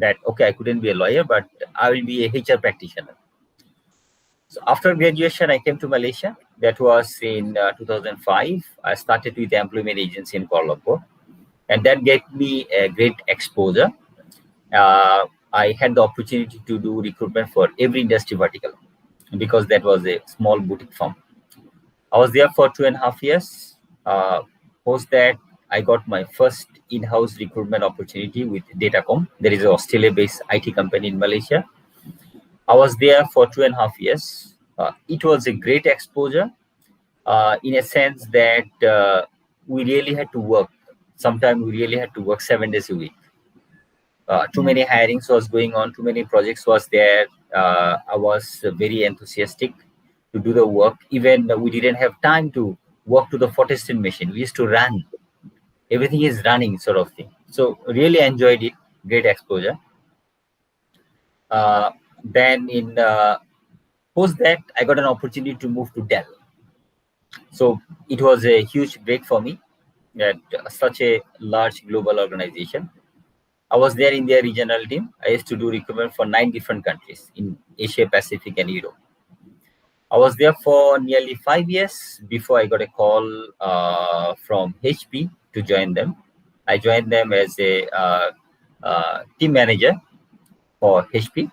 that, okay, I couldn't be a lawyer, but I will be a HR practitioner. So after graduation, I came to Malaysia. That was in 2005. I started with the employment agency in Kuala Lumpur, and that gave me a great exposure. I had the opportunity to do recruitment for every industry vertical because that was a small boutique firm. I was there for 2.5 years. Post that, I got my first in-house recruitment opportunity with Datacom. There is an Australia-based IT company in Malaysia. I was there for 2.5 years. It was a great exposure in a sense that we really had to work. Sometimes we really had to work 7 days a week. Too many hirings was going on, too many projects was there. I was very enthusiastic to do the work. Even we didn't have time to walk to the photostat machine. We used to run. Everything is running sort of thing. So really enjoyed it. Great exposure. Then in post that, I got an opportunity to move to Dell. So it was a huge break for me at such a large global organization. I was there in their regional team. I used to do recruitment for 9 different countries in Asia, Pacific, and Europe. I was there for nearly 5 years before I got a call from HP to join them. I joined them as a team manager for HP.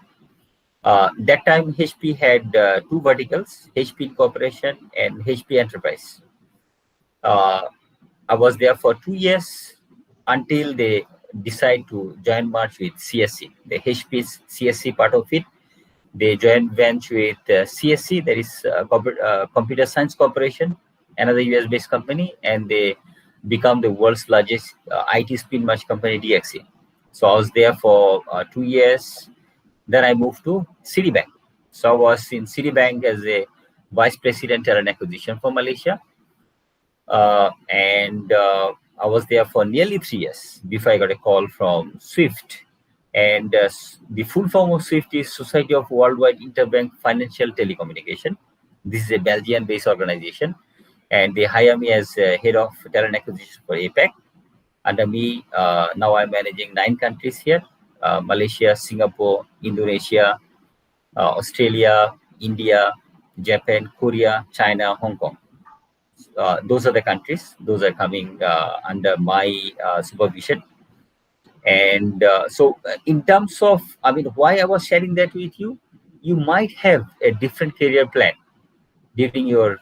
That time, HP had 2 verticals, HP Corporation and HP Enterprise. I was there for 2 years until they decide to join MarC with CSC, the HP's CSC part of it. They joined venture with CSC, that is Computer Science Corporation, another US-based company, and they become the world's largest IT spin match company, DXC. So I was there for 2 years. Then I moved to Citibank. So I was in Citibank as a Vice President Talent Acquisition for Malaysia. And I was there for nearly 3 years before I got a call from SWIFT. And the full form of SWIFT is Society of Worldwide Interbank Financial Telecommunication. This is a Belgian-based organization. And they hire me as head of talent acquisition for APAC. Under me, now I'm managing 9 countries here. Malaysia, Singapore, Indonesia, Australia, India, Japan, Korea, China, Hong Kong. Those are the countries. Those are coming under my supervision. And so in terms of, I mean, why I was sharing that with you, you might have a different career plan during your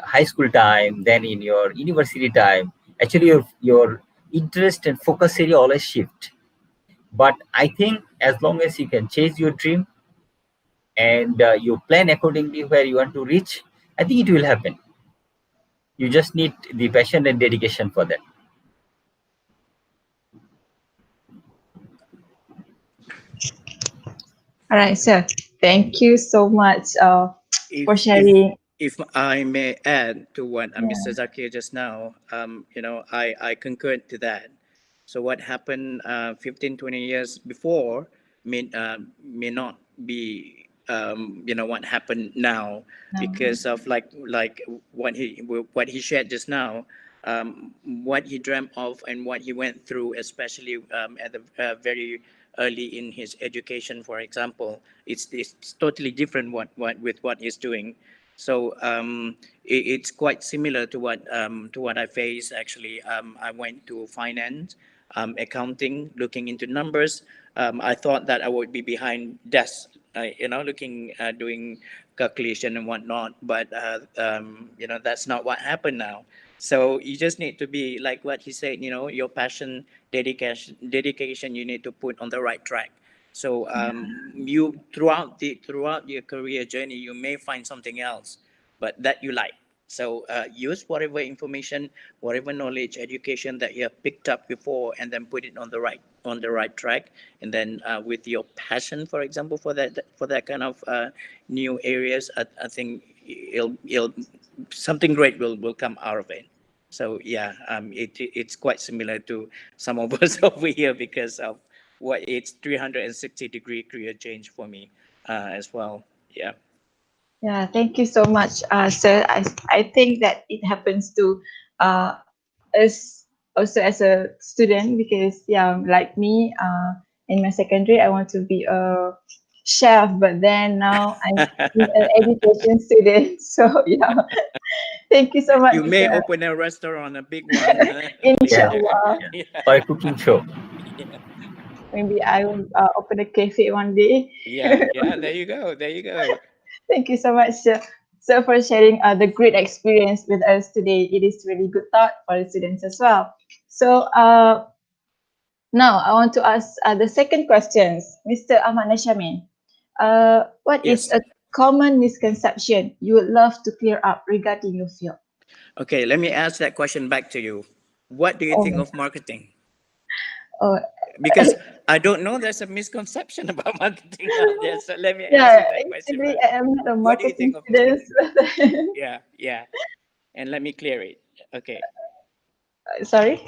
high school time, then in your university time. Actually, your interest and focus area always shift. But I think as long as you can chase your dream and you plan accordingly where you want to reach, I think it will happen. You just need the passion and dedication for that. All right, sir. Thank you so much for sharing. If I may add to what Mr. Zakir just now, I concur to that. So what happened 15, 20 years before may not be, what happened now because of like what he shared just now, what he dreamt of and what he went through, especially at the very early in his education, for example. It's totally different with what he's doing. So it's quite similar to what I faced actually. I went to finance, accounting, looking into numbers. I thought that I would be behind desk, doing calculation and whatnot. But that's not what happened now. So you just need to be like what he said. Your passion, dedication. You need to put on the right track. So you throughout your career journey, you may find something else, but that you like. So use whatever information, whatever knowledge, education that you have picked up before, and then put it on the right track. And then with your passion, for example, for that kind of new areas, I think it'll something great will come out of it. So yeah, it's quite similar to some of us over here because of what it's 360-degree career change for me as well. Yeah. Yeah, thank you so much, sir. I think that it happens to us also as a student because like me, in my secondary, I want to be a chef, but then now I'm an education student. So yeah, thank you so much, You may sir. open a restaurant, a big one. Yeah, Inshallah, yeah. Yeah. Or a cooking show. Yeah. maybe I will open a cafe one day. Yeah, yeah, there you go. There you go. Thank you so much, sir, for sharing the great experience with us today. It is really good thought for the students as well. So now I want to ask the second questions, Mr. Ahmad Nasyami. What is Yes. a common misconception you would love to clear up regarding your field? Okay, let me ask that question back to you. What do you think Oh, of marketing? oh, Because I don't know there's a misconception about marketing out there. So let me ask yeah, you that question actually, back. I am not a What do you marketing think of student. marketing? Yeah, yeah. And let me clear it. Okay. Sorry.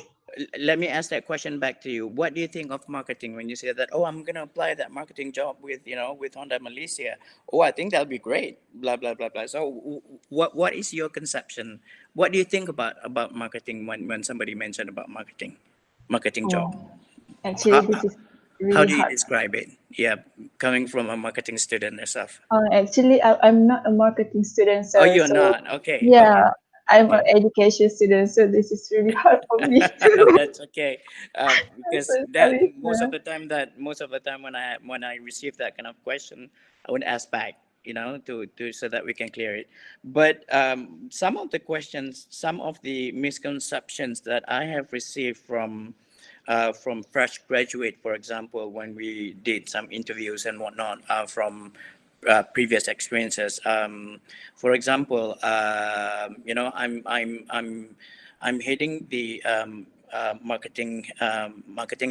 Let me ask that question back to you. What do you think of marketing when you say that, oh, I'm going to apply that marketing job with, with Honda Malaysia? Oh, I think that'll be great. Blah, blah, blah, blah. So what is your conception? What do you think about marketing when somebody mentioned about marketing job? Oh, actually, How, this is how really do you hard. describe it? Yeah, coming from a marketing student yourself. Actually, I'm not a marketing student, Oh, sir. you're So, not. Okay, okay, yeah, I'm an okay. education student. So this is really hard for me too. That's okay, I'm because so that sorry, most of sir. the time when I receive that kind of question, I would ask back, to so that we can clear it. But some of the misconceptions that I have received from fresh graduate, for example, when we did some interviews and whatnot, previous experiences. For example, I'm heading the marketing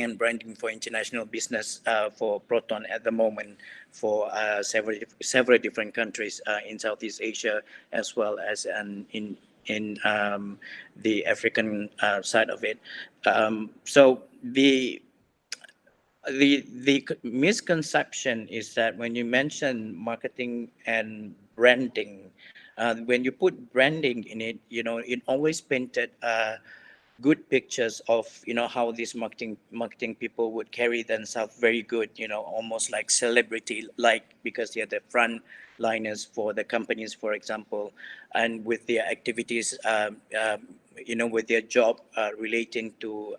and branding for international business for Proton at the moment for several different countries in Southeast Asia as well as in the African side of it. So the misconception is that when you mention marketing and branding, when you put branding in it, it always painted good pictures of how these marketing people would carry themselves very good, almost like celebrity like, because they're the front liners for the companies, for example, and with their activities, with their job relating to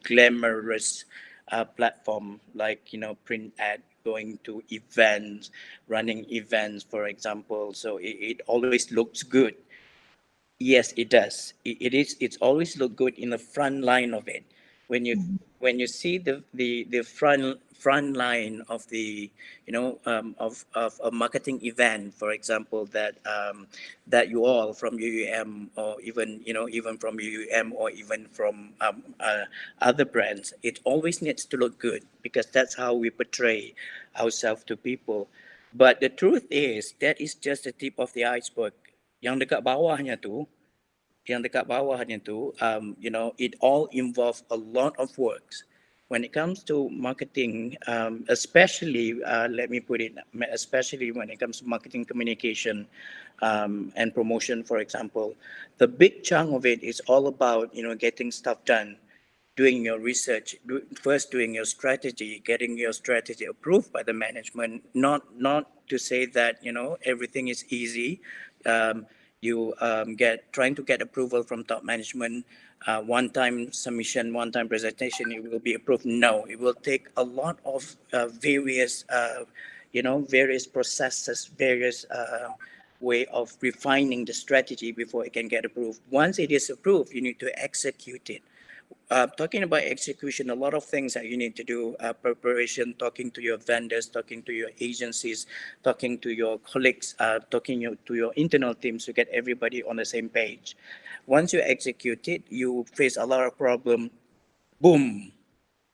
glamorous platform, like print ad, going to events, running events, for example. So it always looks good. Yes, it does. It's always look good in the front line of it. When you Mhm. when you see the front line of the of a marketing event, for example, that you all from UUM, or even from UUM, or even from other brands, it always needs to look good, because that's how we portray ourselves to people. But the truth is that is just the tip of the iceberg. Yang dekat bawahnya tu, it all involves a lot of works. When it comes to marketing, especially, let me put it, especially when it comes to marketing communication and promotion, for example, the big chunk of it is all about, getting stuff done, doing your research, first doing your strategy, getting your strategy approved by the management. Not to say that everything is easy. You get trying to get approval from top management. One time submission, one time presentation, it will be approved. No, it will take a lot of various processes, various way of refining the strategy before it can get approved. Once it is approved, you need to execute it. Talking about execution, a lot of things that you need to do: preparation, talking to your vendors, talking to your agencies, talking to your colleagues, to your internal teams to get everybody on the same page. Once you execute it, you face a lot of problem. Boom,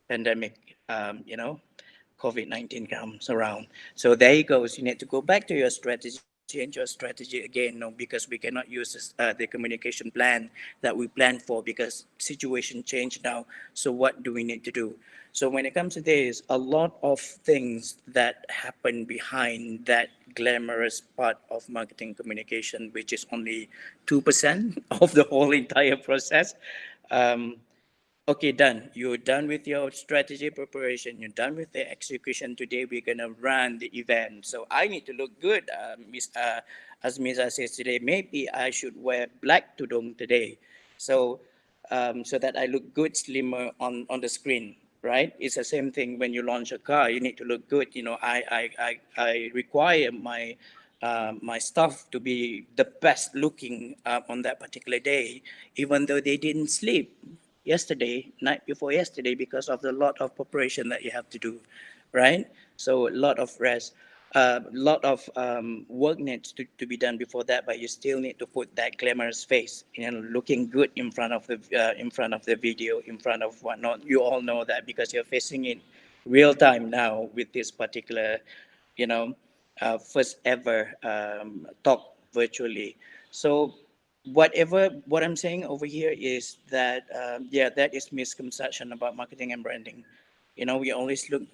pandemic, COVID-19 comes around. So there you go. You need to go back to your strategy, change your strategy again, no, because we cannot use the communication plan that we planned for, because situation changed now. So what do we need to do? So when it comes to this, a lot of things that happen behind that glamorous part of marketing communication, which is only 2% of the whole entire process. Um, Okay, done. You're done with your strategy preparation. You're done with the execution. Today, we're gonna run the event. So I need to look good, as Misa says today. Maybe I should wear black tudung today, so so that I look good, slimmer on the screen. Right? It's the same thing when you launch a car. You need to look good. You know, I require my staff to be the best looking on that particular day, even though they didn't sleep yesterday, night before yesterday, because of the lot of preparation that you have to do, right? So a lot of rest, a lot of work needs to be done before that, but you still need to put that glamorous face, you know, looking good in front of the video, in front of whatnot. You all know that because you're facing it real time now with this particular, you know, first ever talk virtually. So what I'm saying over here is that yeah, that is misconception about marketing and branding. You know, we always look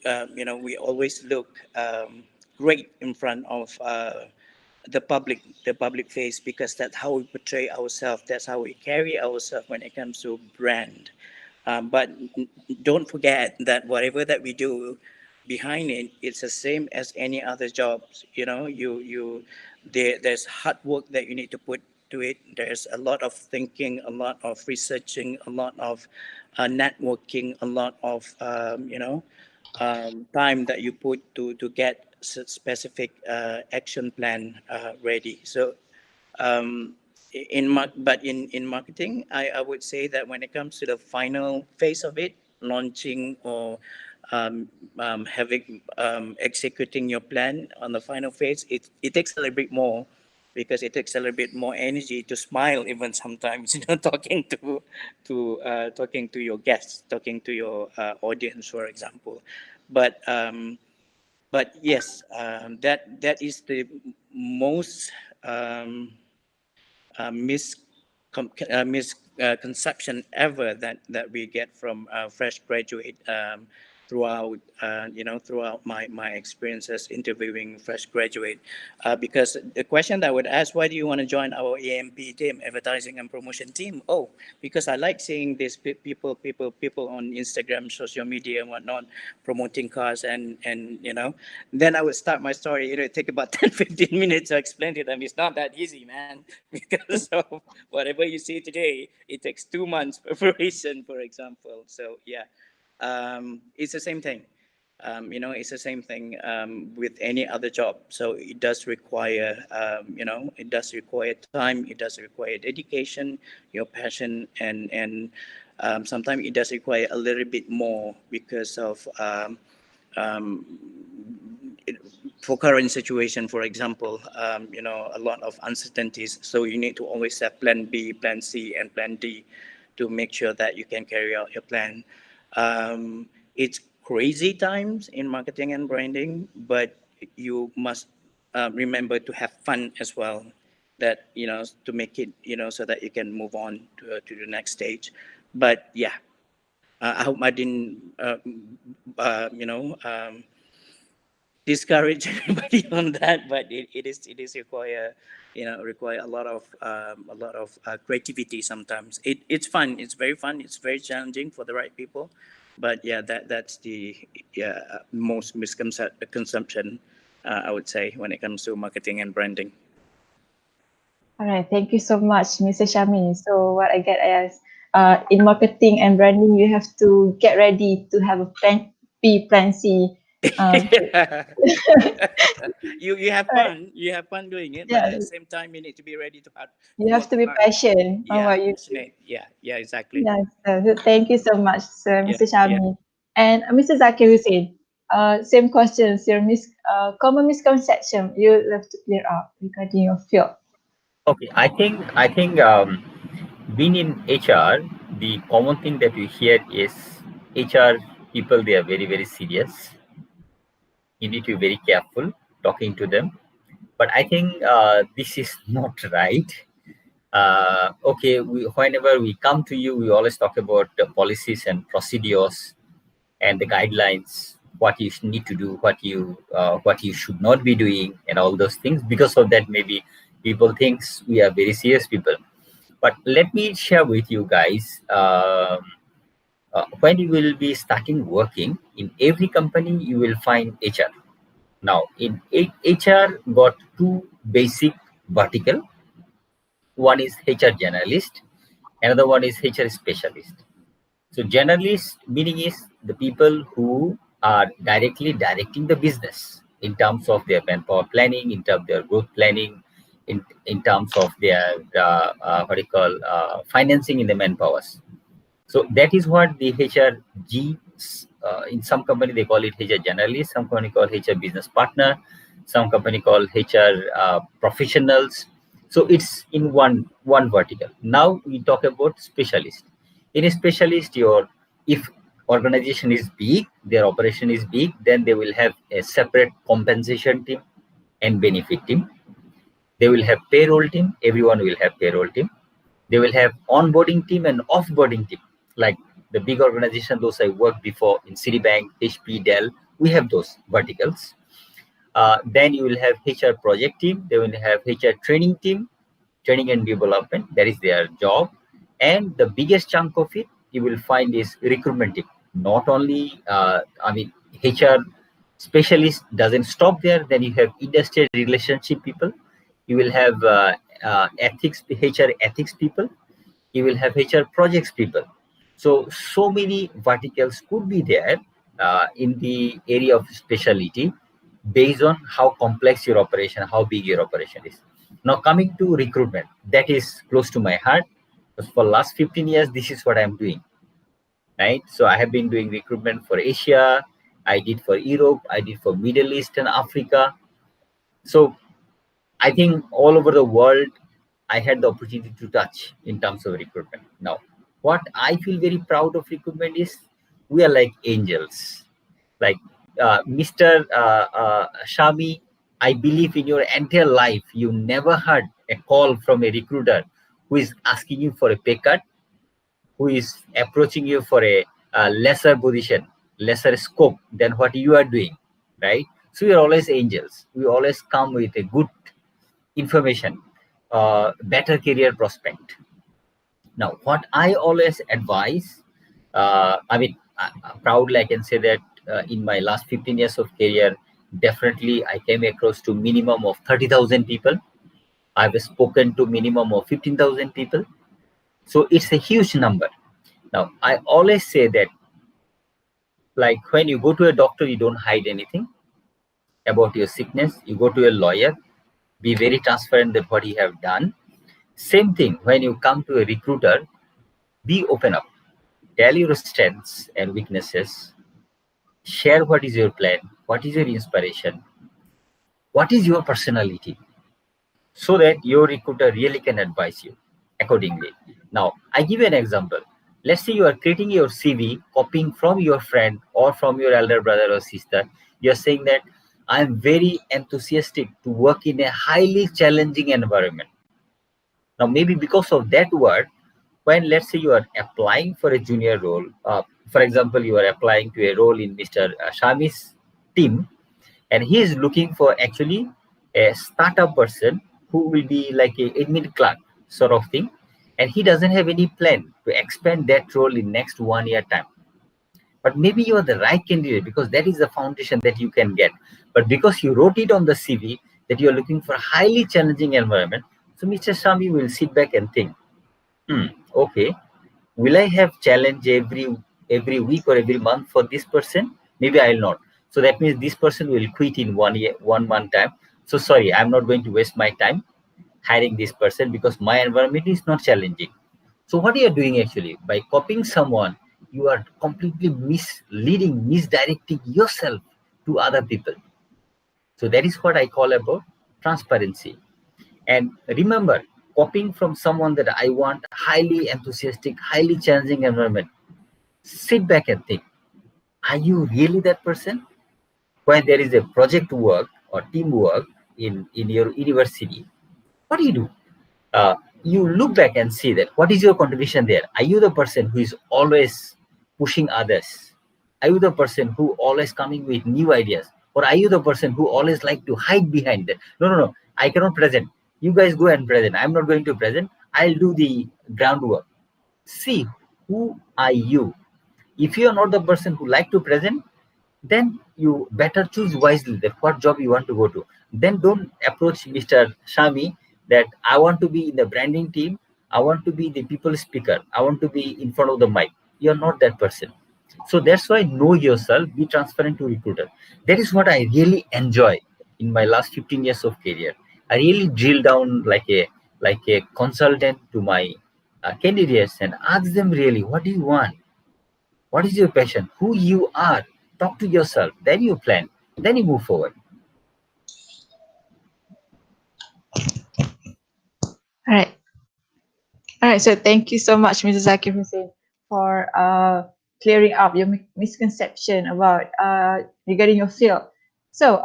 great in front of the public face, because that's how we portray ourselves. That's how we carry ourselves when it comes to brand. But don't forget that whatever that we do behind it, it's the same as any other jobs. You know, there's hard work that you need to put to it. There's a lot of thinking, a lot of researching, a lot of networking, a lot of time that you put to get specific action plan ready. So in marketing, I would say that when it comes to the final phase of it, launching or having executing your plan on the final phase, it takes a little bit more, because it takes a little bit more energy to smile even sometimes, you know, talking to your guests, talking to your audience, for example. but um, but yes, that is the most um, misconception ever that we get from fresh graduate, throughout throughout my experiences interviewing fresh graduate, because the question that I would ask, why do you want to join our AMP team, advertising and promotion team? Oh, because I like seeing these people on Instagram, social media and whatnot, promoting cars, and then I would start my story. It take about 10-15 minutes to explain to them. It's not that easy, man. Because of whatever you see today, it takes 2 months preparation, for example. So yeah, it's the same thing. It's the same thing with any other job. So it does require, it does require time. It does require dedication, your passion, and sometimes it does require a little bit more because of um, for current situation, for example, a lot of uncertainties. So you need to always have plan B, plan C, and plan D to make sure that you can carry out your plan. It's crazy times in marketing and branding, but you must remember to have fun as well. That to make it so that you can move on to the next stage. But yeah, I hope I didn't discourage anybody on that, but it is require a lot of creativity sometimes. It's fun, it's very fun, it's very challenging for the right people, but yeah, that's the most misconception, I would say, when it comes to marketing and branding. All right, thank you so much, Mr. Shami. So what I get is, in marketing and branding, you have to get ready to have a plan B, plan C. Yeah. Right. You have fun doing it, but Yeah, at the same time you need to be ready to you have work to be hard. passionate on Yeah, what you do. passionate. Yeah, exactly. Yes, so thank you so much, Sir, Yeah, Mr. yeah. Shami. And Mr. Zakir Hussain, same questions, your common misconception you'd love to clear up regarding your field. Okay, I think being in HR, the common thing that we hear is HR people, they are very very serious. You need to be very careful talking to them. But I think this is not right. Okay, whenever we come to you, we always talk about the policies and procedures and the guidelines, what you need to do, what you should not be doing, and all those things. Because of that, maybe people thinks we are very serious people. But let me share with you guys. when you will be starting working in every company, you will find HR. Now, in HR got two basic vertical. One is HR generalist, another one is HR specialist. So generalist meaning is the people who are directly directing the business in terms of their manpower planning, in terms of their growth planning, in terms of their financing in the manpowers. So that is what the HRG, in some company they call it HR generalist, some company call HR business partner, some company call HR professionals. So it's in one vertical. Now we talk about specialist. In a specialist, if organization is big, their operation is big, then they will have a separate compensation team and benefit team. They will have payroll team. Everyone will have payroll team. They will have onboarding team and offboarding team. Like the big organization, those I worked before in Citibank, HP, Dell, we have those verticals. Then you will have HR project team. They will have HR training team, training and development. That is their job. And the biggest chunk of it, you will find is recruitment team. Not only, HR specialist doesn't stop there. Then you have industrial relationship people. You will have ethics, HR ethics people. You will have HR projects people. So many verticals could be there in the area of specialty based on how complex your operation, how big your operation is. Now coming to recruitment, that is close to my heart. Because for last 15 years, this is what I'm doing, right? So I have been doing recruitment for Asia. I did for Europe. I did for Middle East and Africa. So I think all over the world, I had the opportunity to touch in terms of recruitment. Now, what I feel very proud of recruitment is we are like angels. Like Mr. Shami, I believe in your entire life, you never heard a call from a recruiter who is asking you for a pay cut, who is approaching you for a lesser position, lesser scope than what you are doing, right? So we are always angels. We always come with a good information, better career prospect. Now, what I always advise, proudly I can say that in my last 15 years of career, definitely I came across to minimum of 30,000 people. I've spoken to minimum of 15,000 people. So it's a huge number. Now, I always say that, like when you go to a doctor, you don't hide anything about your sickness. You go to a lawyer, be very transparent that what you have done. Same thing when you come to a recruiter, be open up, tell your strengths and weaknesses, share what is your plan, what is your inspiration, what is your personality, so that your recruiter really can advise you accordingly. Now, I give you an example. Let's say you are creating your CV, copying from your friend or from your elder brother or sister. You're saying that I'm very enthusiastic to work in a highly challenging environment. Now, maybe because of that word, when let's say you are applying for a junior role, for example, you are applying to a role in Mr. Shami's team, and he is looking for actually a startup person who will be like a admin clerk sort of thing, and he doesn't have any plan to expand that role in next 1 year time. But maybe you are the right candidate because that is the foundation that you can get. But because you wrote it on the CV that you are looking for a highly challenging environment, so Mr. Shami will sit back and think, okay, will I have challenge every week or every month for this person? Maybe I'll not. So that means this person will quit in 1 month time. So sorry, I'm not going to waste my time hiring this person because my environment is not challenging. So what you are doing actually, by copying someone, you are completely misleading, misdirecting yourself to other people. So that is what I call about transparency. And remember, copying from someone that I want highly enthusiastic, highly challenging environment, sit back and think, are you really that person? When there is a project work or teamwork in your university, what do? You look back and see that what is your contribution there? Are you the person who is always pushing others? Are you the person who always coming with new ideas? Or are you the person who always like to hide behind that? No, I cannot present. You guys go and present. I'm not going to present. I'll do the groundwork. See, who are you? If you are not the person who like to present, then you better choose wisely that what job you want to go to. Then don't approach Mr. Shami that I want to be in the branding team, I want to be the people speaker, I want to be in front of the mic. You're not that person. So that's why know yourself, be transparent to recruiter. That is what I really enjoy in my last 15 years of career. I really drill down like a consultant to my candidates and ask them really, what do you want? What is your passion? Who you are? Talk to yourself. Then you plan. Then you move forward. All right. All right. So thank you so much, Mr. Zakir Hossain, for clearing up your misconception about regarding your field. So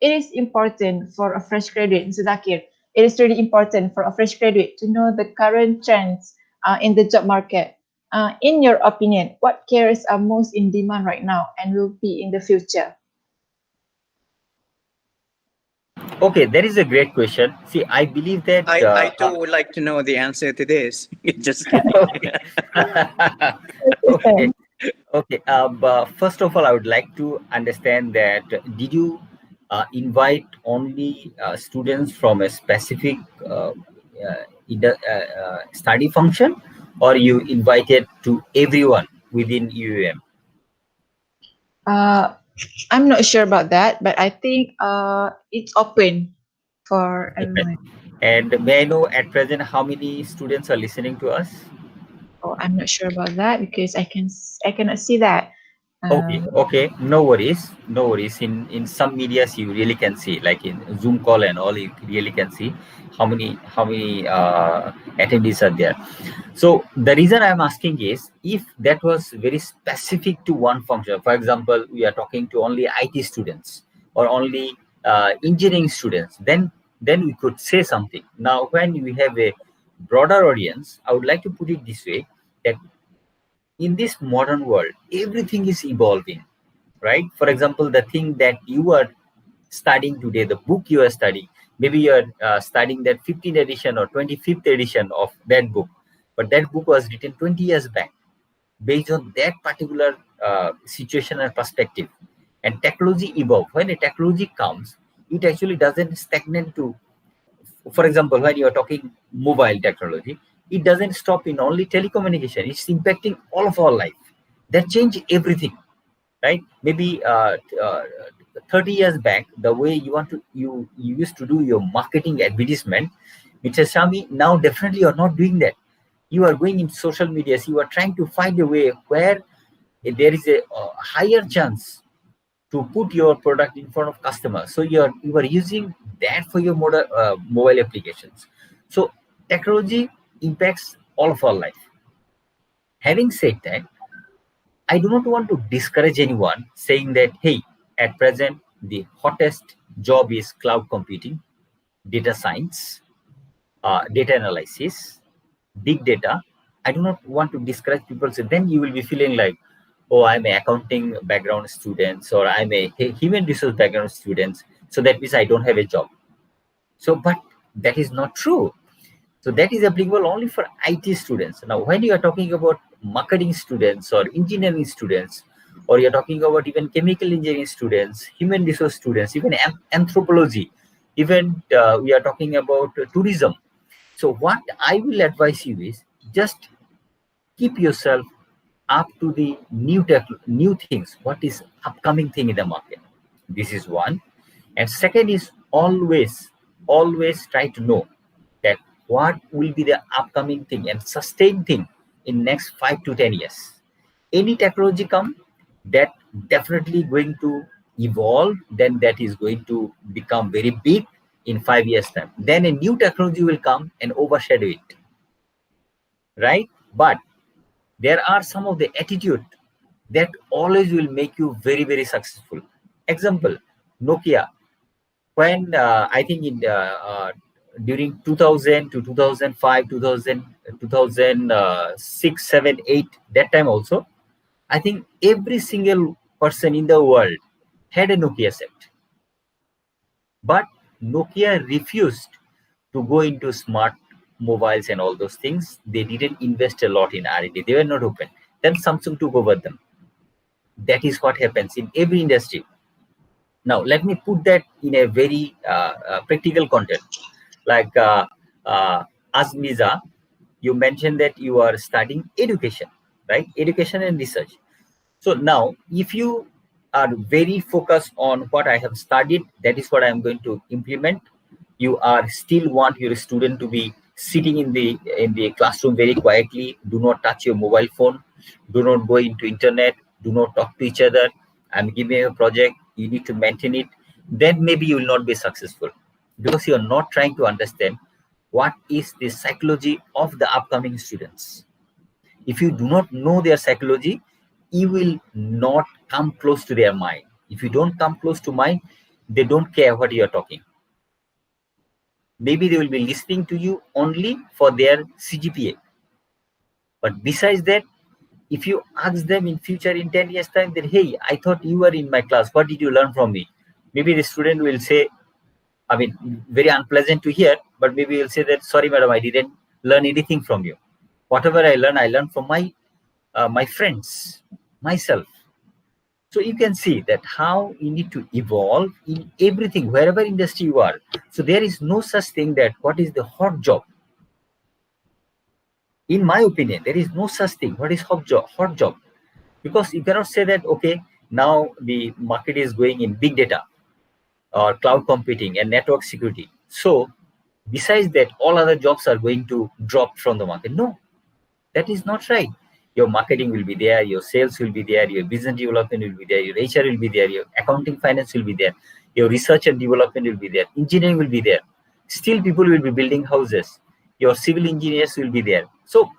it is important for a fresh graduate, Mr. Zakir. It is really important for a fresh graduate to know the current trends in the job market. In your opinion, what careers are most in demand right now and will be in the future? Okay, that is a great question. See, I believe that. I too would like to know the answer to this. Just kidding. Okay. Okay. Okay. But first of all, I would like to understand that did you invite only students from a specific study function, or you invited to everyone within UUM? I'm not sure about that, but I think it's open for everyone. And may I know at present how many students are listening to us? Oh, I'm not sure about that because I cannot see that. Okay, no worries, no worries. In some medias you really can see, like in Zoom call and all, you really can see how many attendees are there. So the reason I'm asking is, if that was very specific to one function, for example, we are talking to only IT students or only engineering students, then we could say something. Now, when we have a broader audience, I would like to put it this way, that in this modern world, everything is evolving, right? For example, the thing that you are studying today, the book you are studying, maybe you are studying that 15th edition or 25th edition of that book, but that book was written 20 years back based on that particular situation and perspective. And technology evolves. When a technology comes, it actually doesn't stagnate to, for example, when you are talking mobile technology, it doesn't stop in only telecommunication. It's impacting all of our life. That change everything, right? Maybe 30 years back, the way you used to do your marketing advertisement, Mr. Shami, now definitely you're not doing that. You are going in social medias. You are trying to find a way where there is a higher chance to put your product in front of customers. So you are using that for your mobile applications. So technology impacts all of our life. Having said that, I do not want to discourage anyone saying that, hey, at present the hottest job is cloud computing, data science, data analysis, big data. I do not want to discourage people. So then you will be feeling like, oh, I'm a accounting background student, or I'm a human resource background student, so that means I don't have a job. So, but that is not true. So that is applicable only for IT students. Now, when you are talking about marketing students or engineering students, or you're talking about even chemical engineering students, human resource students, even anthropology, even we are talking about tourism. So what I will advise you is just keep yourself up to the new things. What is upcoming thing in the market? This is one. And second is always try to know that what will be the upcoming thing and sustain thing in next 5 to 10 years. Any technology come, that definitely going to evolve, then that is going to become very big in 5 years time. Then a new technology will come and overshadow it, right? But there are some of the attitude that always will make you very successful. Example, Nokia. When I think in during 2000 to 2005, 2006, 7, 8, that time also, I think every single person in the world had a Nokia set. But Nokia refused to go into smart mobiles and all those things. They didn't invest a lot in R&D. They were not open. then Samsung took over them. That is what happens in every industry. Now, let me put that in a very practical content. Like Azmiza, you mentioned that you are studying education, right? Education and research. So now, if you are very focused on what I have studied, that is what I am going to implement. You are still want your student to be sitting in the classroom very quietly. Do not touch your mobile phone. Do not go into internet. Do not talk to each other. I'm giving you a project. You need to maintain it. Then maybe you will not be successful because you are not trying to understand what is the psychology of the upcoming students. If you do not know their psychology, you will not come close to their mind. If you don't come close to mind, they don't care what you are talking. Maybe they will be listening to you only for their CGPA. But besides that, if you ask them in future in 10 years time that, hey, I thought you were in my class, what did you learn from me? Maybe the student will say, I mean, very unpleasant to hear, but maybe you'll say that, sorry, madam, I didn't learn anything from you. Whatever I learned from my friends, myself. So you can see that how you need to evolve in everything, wherever industry you are. So there is no such thing that what is the hot job. In my opinion, there is no such thing. What is hot job? Because you cannot say that, okay, now the market is going in big data or cloud computing and network security. So besides that, all other jobs are going to drop from the market. No, that is not right. Your marketing will be there, your sales will be there, your business development will be there, your HR will be there, your accounting finance will be there, your research and development will be there, engineering will be there. Still people will be building houses. Your civil engineers will be there. So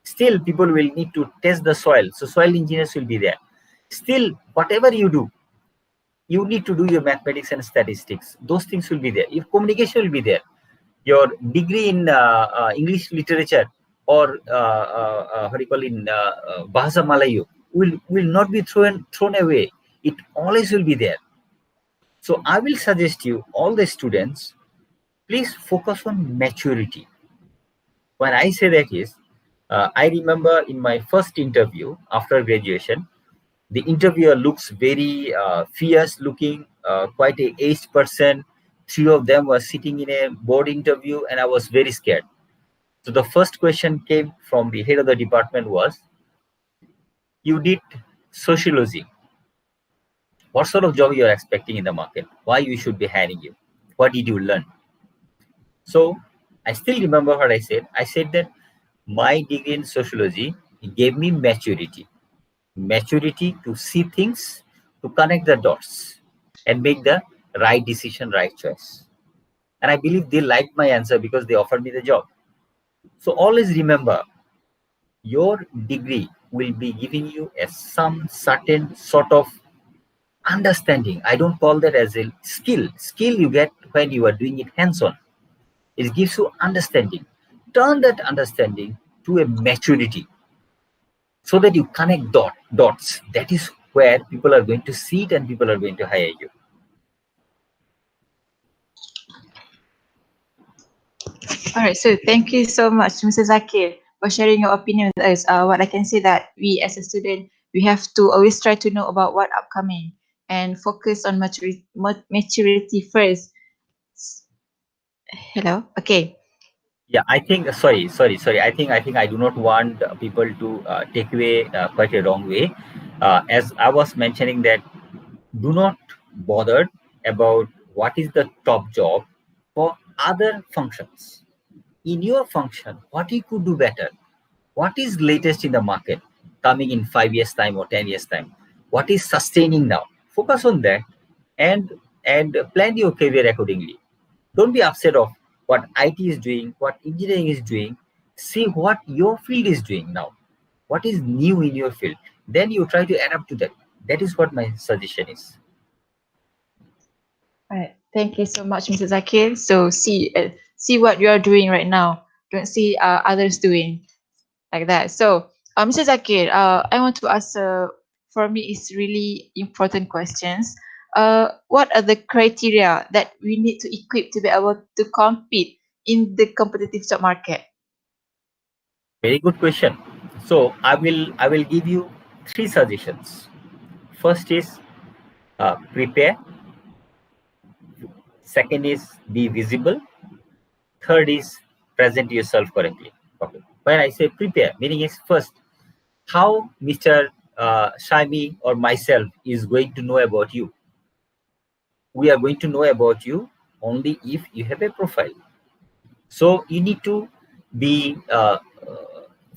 still people will need to test the soil. So soil engineers will be there. Still, whatever you do, you need to do your mathematics and statistics. Those things will be there. Your communication will be there. Your degree in English literature or what do you call in Bahasa Malayu will not be thrown away. It always will be there. So I will suggest you, all the students, please focus on maturity. When I say that is, I remember in my first interview after graduation, the interviewer looks very fierce looking, quite a aged person. Three of them were sitting in a board interview and I was very scared. So the first question came from the head of the department was, you did sociology. What sort of job you are expecting in the market? Why we should be hiring you? What did you learn? So I still remember what I said. I said that my degree in sociology gave me maturity. Maturity to see things, to connect the dots and make the right decision, right choice. And I believe they liked my answer because they offered me the job. So always remember, your degree will be giving you some certain sort of understanding. I don't call that as a skill. Skill you get when you are doing it hands-on. It gives you understanding. Turn that understanding to a maturity so that you connect dots. That is where people are going to see it and people are going to hire you. All right, so thank you so much, Mr. Zakir, for sharing your opinion with us. What I can say that we as a student, we have to always try to know about what upcoming and focus on maturity first. Hello? Okay. Yeah, I think sorry. I think I do not want people to take away quite a wrong way. As I was mentioning that, do not bother about what is the top job for other functions. In your function, what you could do better? What is latest in the market coming in 5 years time or 10 years time? What is sustaining now? Focus on that and plan your career accordingly. Don't be upset of what IT is doing, what engineering is doing. See what your field is doing now. What is new in your field? Then you try to adapt to that. That is what my suggestion is. All right. Thank you so much, Mr. Zakir. So see what you are doing right now. Don't see others doing like that. So, Mr. Zakir, I want to ask. For me, it's really important questions. What are the criteria that we need to equip to be able to compete in the competitive job market? Very good question. So I will give you 3 suggestions. First is prepare. Second is be visible. Third is present yourself correctly. Okay. When I say prepare, meaning is first, how Mr. Shami or myself is going to know about you. We are going to know about you only if you have a profile. So you need to be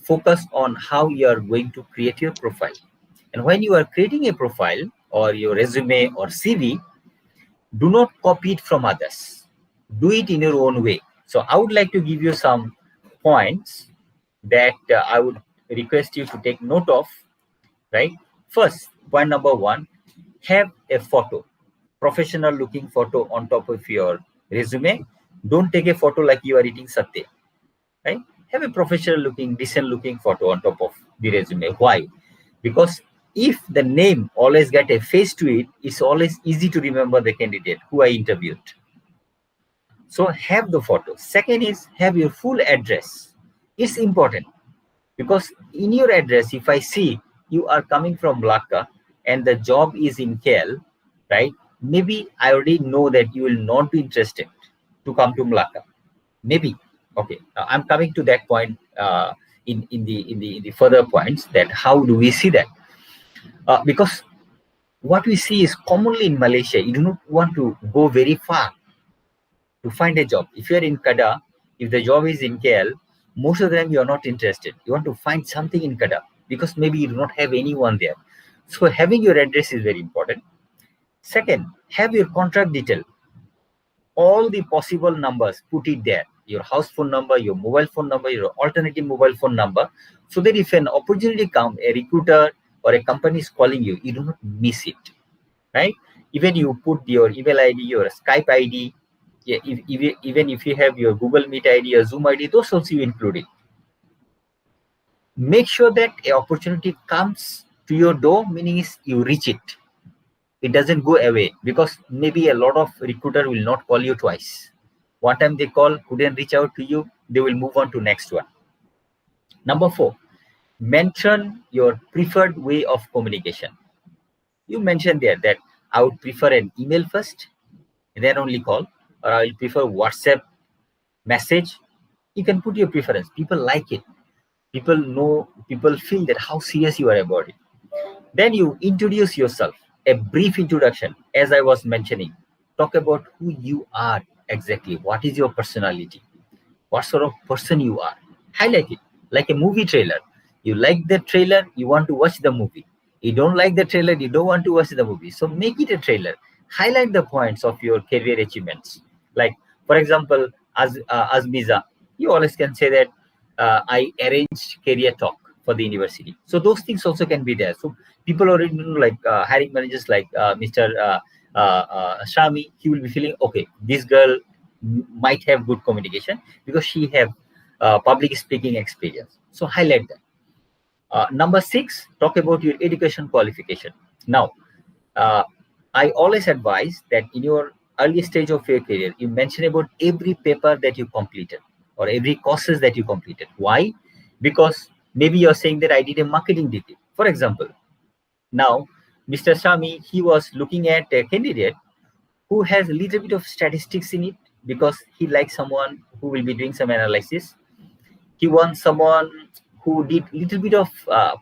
focused on how you are going to create your profile. And when you are creating a profile or your resume or CV, do not copy it from others. Do it in your own way. So I would like to give you some points that I would request you to take note of, right? First, point number 1, have a photo, professional looking photo on top of your resume. Don't take a photo like you are eating satay, right? Have a professional looking, decent looking photo on top of the resume. Why? Because if the name always get a face to it, it's always easy to remember the candidate who I interviewed. So have the photo. Second is have your full address. It's important because in your address, if I see you are coming from Malacca and the job is in KL, right? Maybe I already know that you will not be interested to come to Malacca. Maybe. Okay. I'm coming to that point in the further points, that how do we see that? Because what we see is commonly in Malaysia, you do not want to go very far to find a job. If you are in Kedah, if the job is in KL, most of the time you are not interested. You want to find something in Kedah because maybe you do not have anyone there. So having your address is very important. Second, have your contract detail. All the possible numbers, put it there. Your house phone number, your mobile phone number, your alternative mobile phone number, so that if an opportunity comes, a recruiter or a company is calling you, you do not miss it, right? Even you put your email ID, your Skype ID, yeah, even if you have your Google Meet ID or Zoom ID, those also you include it. Make sure that an opportunity comes to your door, meaning is you reach it. It doesn't go away, because maybe a lot of recruiter will not call you twice. One time they call, couldn't reach out to you, they will move on to next one. Number 4, mention your preferred way of communication. You mentioned there that I would prefer an email first, then only call, or I will prefer WhatsApp message. You can put your preference. People like it. People know, people feel that how serious you are about it. Then you introduce yourself, a brief introduction, as I was mentioning. Talk about who you are exactly. What is your personality? What sort of person you are? Highlight it like a movie trailer. You like the trailer, you want to watch the movie. You don't like the trailer, you don't want to watch the movie. So make it a trailer. Highlight the points of your career achievements. Like, for example, as Azmiza, you always can say that I arranged career talk for the university. So those things also can be there. So people already know, like hiring managers like Mr. Shami, he will be feeling, okay, this girl might have good communication because she have public speaking experience. So highlight that. Number 6, talk about your education qualification. Now, I always advise that in your early stage of your career, you mention about every paper that you completed or every courses that you completed. Why? Because maybe you're saying that I did a marketing degree. For example, now, Mr. Shami, he was looking at a candidate who has a little bit of statistics in it, because he likes someone who will be doing some analysis. He wants someone who did little bit of uh,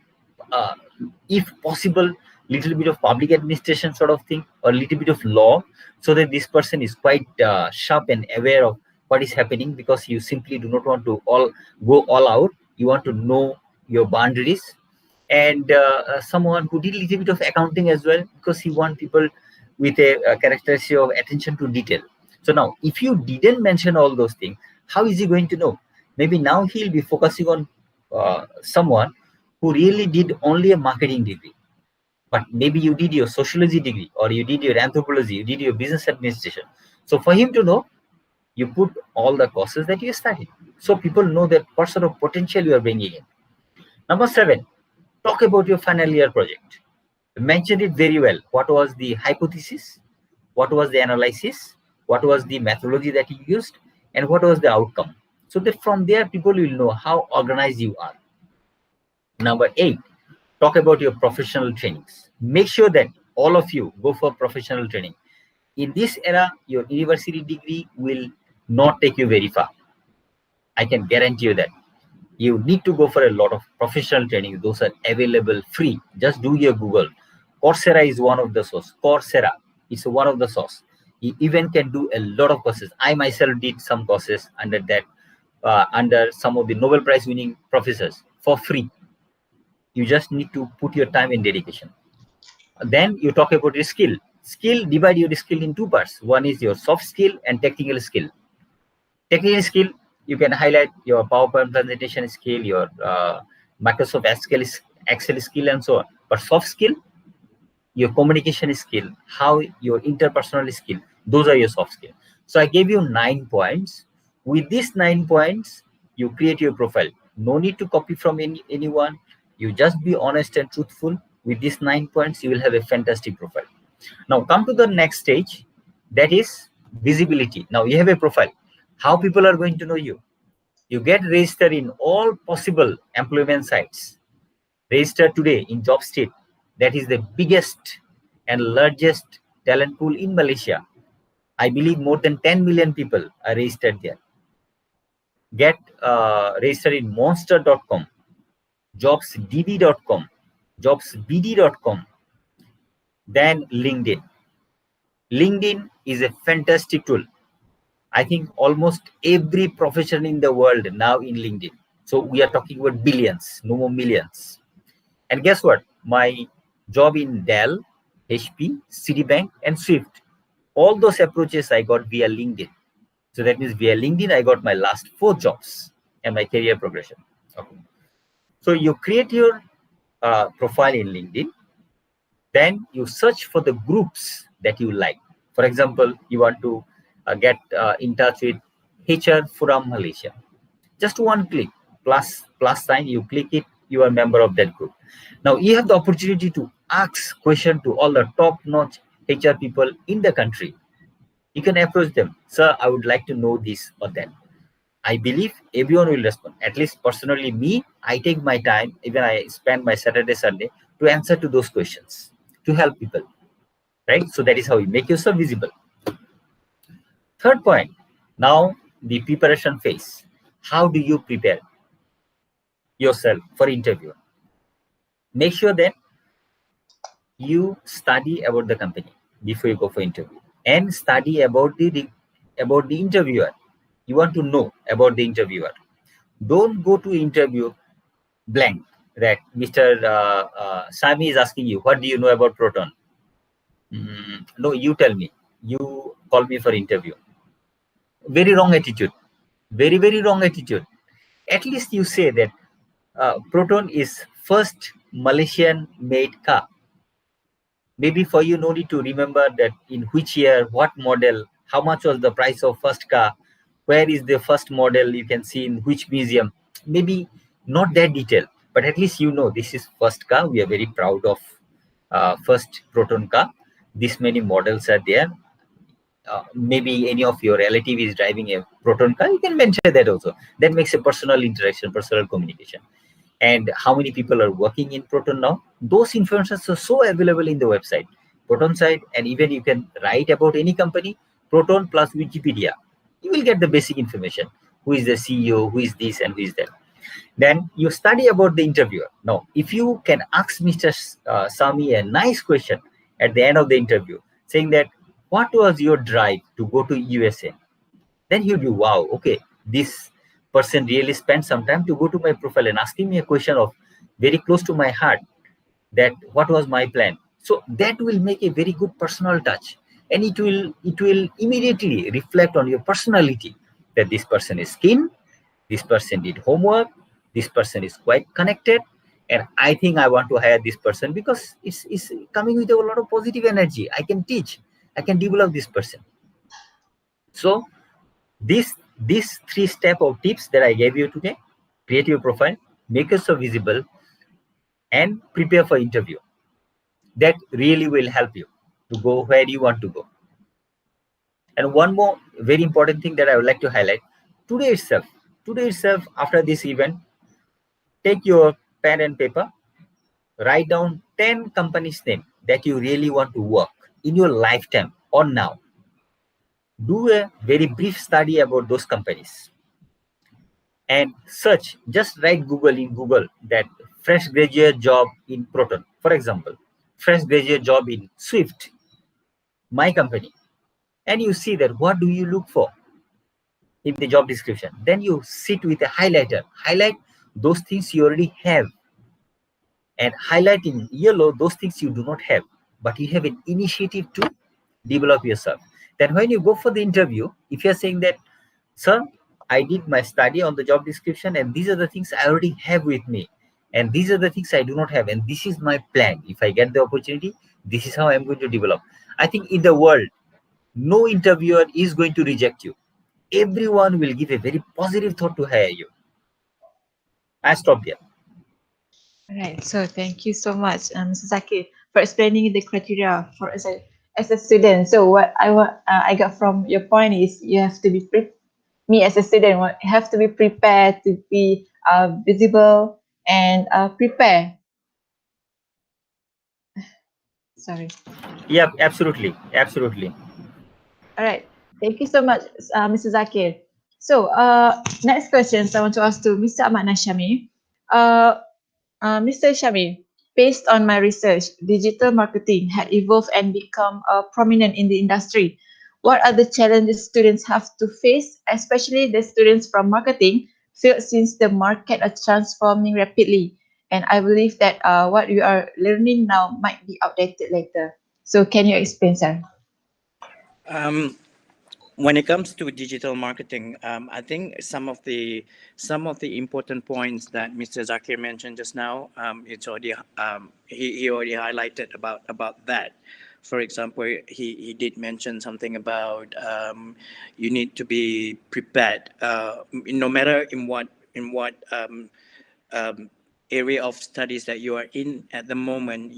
if possible, little bit of public administration sort of thing, or little bit of law, so that this person is quite sharp and aware of what is happening, because you simply do not want to go all out. You want to know your boundaries. And someone who did a little bit of accounting as well, because he want people with a characteristic of attention to detail. So now, if you didn't mention all those things, how is he going to know? Maybe now he'll be focusing on someone who really did only a marketing degree, but maybe you did your sociology degree, or you did your anthropology, you did your business administration. So for him to know, you put all the courses that you studied, so people know that what sort of potential you are bringing in. Number 7, talk about your final year project. Mention it very well. What was the hypothesis? What was the analysis? What was the methodology that you used? And what was the outcome? So that from there, people will know how organized you are. Number 8, talk about your professional trainings. Make sure that all of you go for professional training. In this era, your university degree will not take you very far. I can guarantee you that. You need to go for a lot of professional training. Those are available free. Just do your Google. Coursera is one of the source. Coursera is one of the source. You even can do a lot of courses. I myself did some courses under that, under some of the Nobel Prize winning professors for free. You just need to put your time and dedication. Then you talk about your skill. Skill, divide your skill in two parts. One is your soft skill and technical skill. Technical skill, you can highlight your PowerPoint presentation skill, your Microsoft Excel skill, and so on. But soft skill, your communication skill, how your interpersonal skill, those are your soft skills. So I gave you 9 points. With these 9 points, you create your profile. No need to copy from anyone. You just be honest and truthful. With these 9 points, you will have a fantastic profile. Now come to the next stage, that is visibility. Now you have a profile. How people are going to know you? You get registered in all possible employment sites. Register today in JobStreet. That is the biggest and largest talent pool in Malaysia. I believe more than 10 million people are registered there. Get registered in monster.com, jobsdb.com, jobsbd.com, then LinkedIn. LinkedIn is a fantastic tool. I think almost every profession in the world now in LinkedIn. So we are talking about billions, no more millions. And guess what? My job in Dell, HP, Citibank, and Swift, all those approaches I got via LinkedIn. So that means via LinkedIn, I got my last 4 jobs and my career progression. Okay. So you create your profile in LinkedIn. Then you search for the groups that you like. For example, you want to get in touch with HR from Malaysia. Just one click, plus sign, you click it, you are a member of that group. Now you have the opportunity to ask question to all the top-notch HR people in the country. You can approach them. Sir, I would like to know this or that. I believe everyone will respond. At least personally, me, I take my time, even I spend my Saturday, Sunday to answer to those questions, to help people, right? So that is how you make yourself visible. Third point, now the preparation phase. How do you prepare yourself for interview? Make sure that you study about the company before you go for interview, and study about the interviewer. You want to know about the interviewer. Don't go to interview blank. That Mr. Sami is asking you, what do you know about Proton? No, you tell me. You call me for interview. Very wrong attitude. Very, very wrong attitude. At least you say that Proton is first Malaysian-made car. Maybe for you, no need to remember that in which year, what model, how much was the price of first car, where is the first model, you can see in which museum. Maybe not that detail, but at least you know this is first car. We are very proud of first Proton car. This many models are there. Maybe any of your relative is driving a Proton car, you can mention that also. That makes a personal interaction, personal communication. And how many people are working in Proton now? Those information are so available in the website, Proton site, and even you can write about any company, Proton plus Wikipedia. You will get the basic information. Who is the CEO, who is this and who is that. Then you study about the interviewer. Now, if you can ask Mr. Sami a nice question at the end of the interview, saying that, what was your drive to go to USA? Then he'll be, wow, okay, this person really spent some time to go to my profile and asking me a question of very close to my heart, that what was my plan. So that will make a very good personal touch, and it will immediately reflect on your personality, that this person is keen, this person did homework, this person is quite connected, and I think I want to hire this person because it's coming with a lot of positive energy. I can teach, I can develop this person. So these 3 steps of tips that I gave you today: create your profile, make yourself visible, and prepare for interview. That really will help you to go where you want to go. And one more very important thing that I would like to highlight: today itself, after this event, take your pen and paper, write down 10 companies' name that you really want to work in your lifetime or now. Do a very brief study about those companies and search. Just write Google in Google that fresh graduate job in Proton, for example, fresh graduate job in Swift, my company, and you see that what do you look for in the job description. Then you sit with a highlighter, highlight those things you already have, and highlight in yellow those things you do not have, but you have an initiative to develop yourself. Then when you go for the interview, if you're saying that, sir, I did my study on the job description and these are the things I already have with me, and these are the things I do not have, and this is my plan. If I get the opportunity, this is how I'm going to develop. I think in the world, no interviewer is going to reject you. Everyone will give a very positive thought to hire you. I stop there. Right. So thank you so much, Mr. Zakir, for explaining the criteria for as a student. So what I got from your point is you have to be me as a student have to be prepared to be visible and prepare. Sorry. Yeah, absolutely, absolutely. All right. Thank you so much, Mr. Zakir. So, next questions I want to ask to Mr. Ahmad Nasyami. Mr. Shami, based on my research, digital marketing had evolved and become prominent in the industry. What are the challenges students have to face, especially the students from marketing field, since the market is transforming rapidly? And I believe that what you are learning now might be outdated later. So, can you explain, sir? Um, when it comes to digital marketing, I think some of the important points that Mr. Zakir mentioned just now, it's already he already highlighted about that. For example, he did mention something about you need to be prepared, no matter in what um, area of studies that you are in at the moment.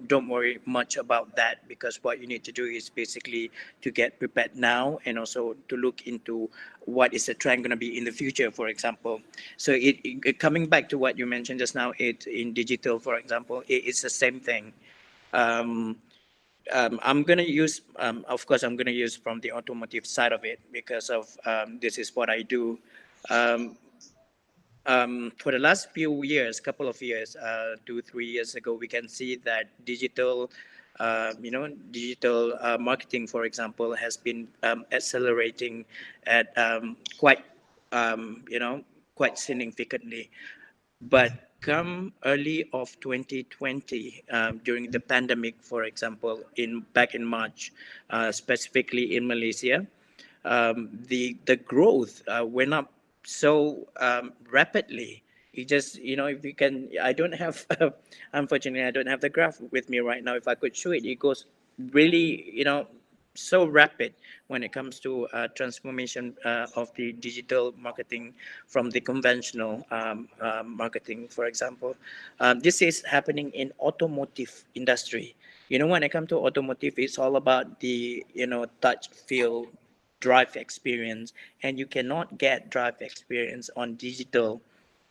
Don't worry much about that, because what you need to do is basically to get prepared now, and also to look into what is the trend going to be in the future, for example. So coming back to what you mentioned just now, it in digital, for example, it's the same thing. um, I'm going to use, of course, I'm going to use from the automotive side of it, because of this is what I do. um, for the last few years, couple of years, 2, 3 years ago, we can see that digital marketing, for example, has been accelerating at quite significantly. But come early of 2020, during the pandemic, for example, back in March, specifically in Malaysia, the growth went up so rapidly. You just, if you can, I don't have, unfortunately, I don't have the graph with me right now. If I could show it, it goes really, so rapid when it comes to transformation of the digital marketing from the conventional marketing, for example. This is happening in automotive industry. When it comes to automotive, it's all about the, touch, feel, drive experience, and you cannot get drive experience on digital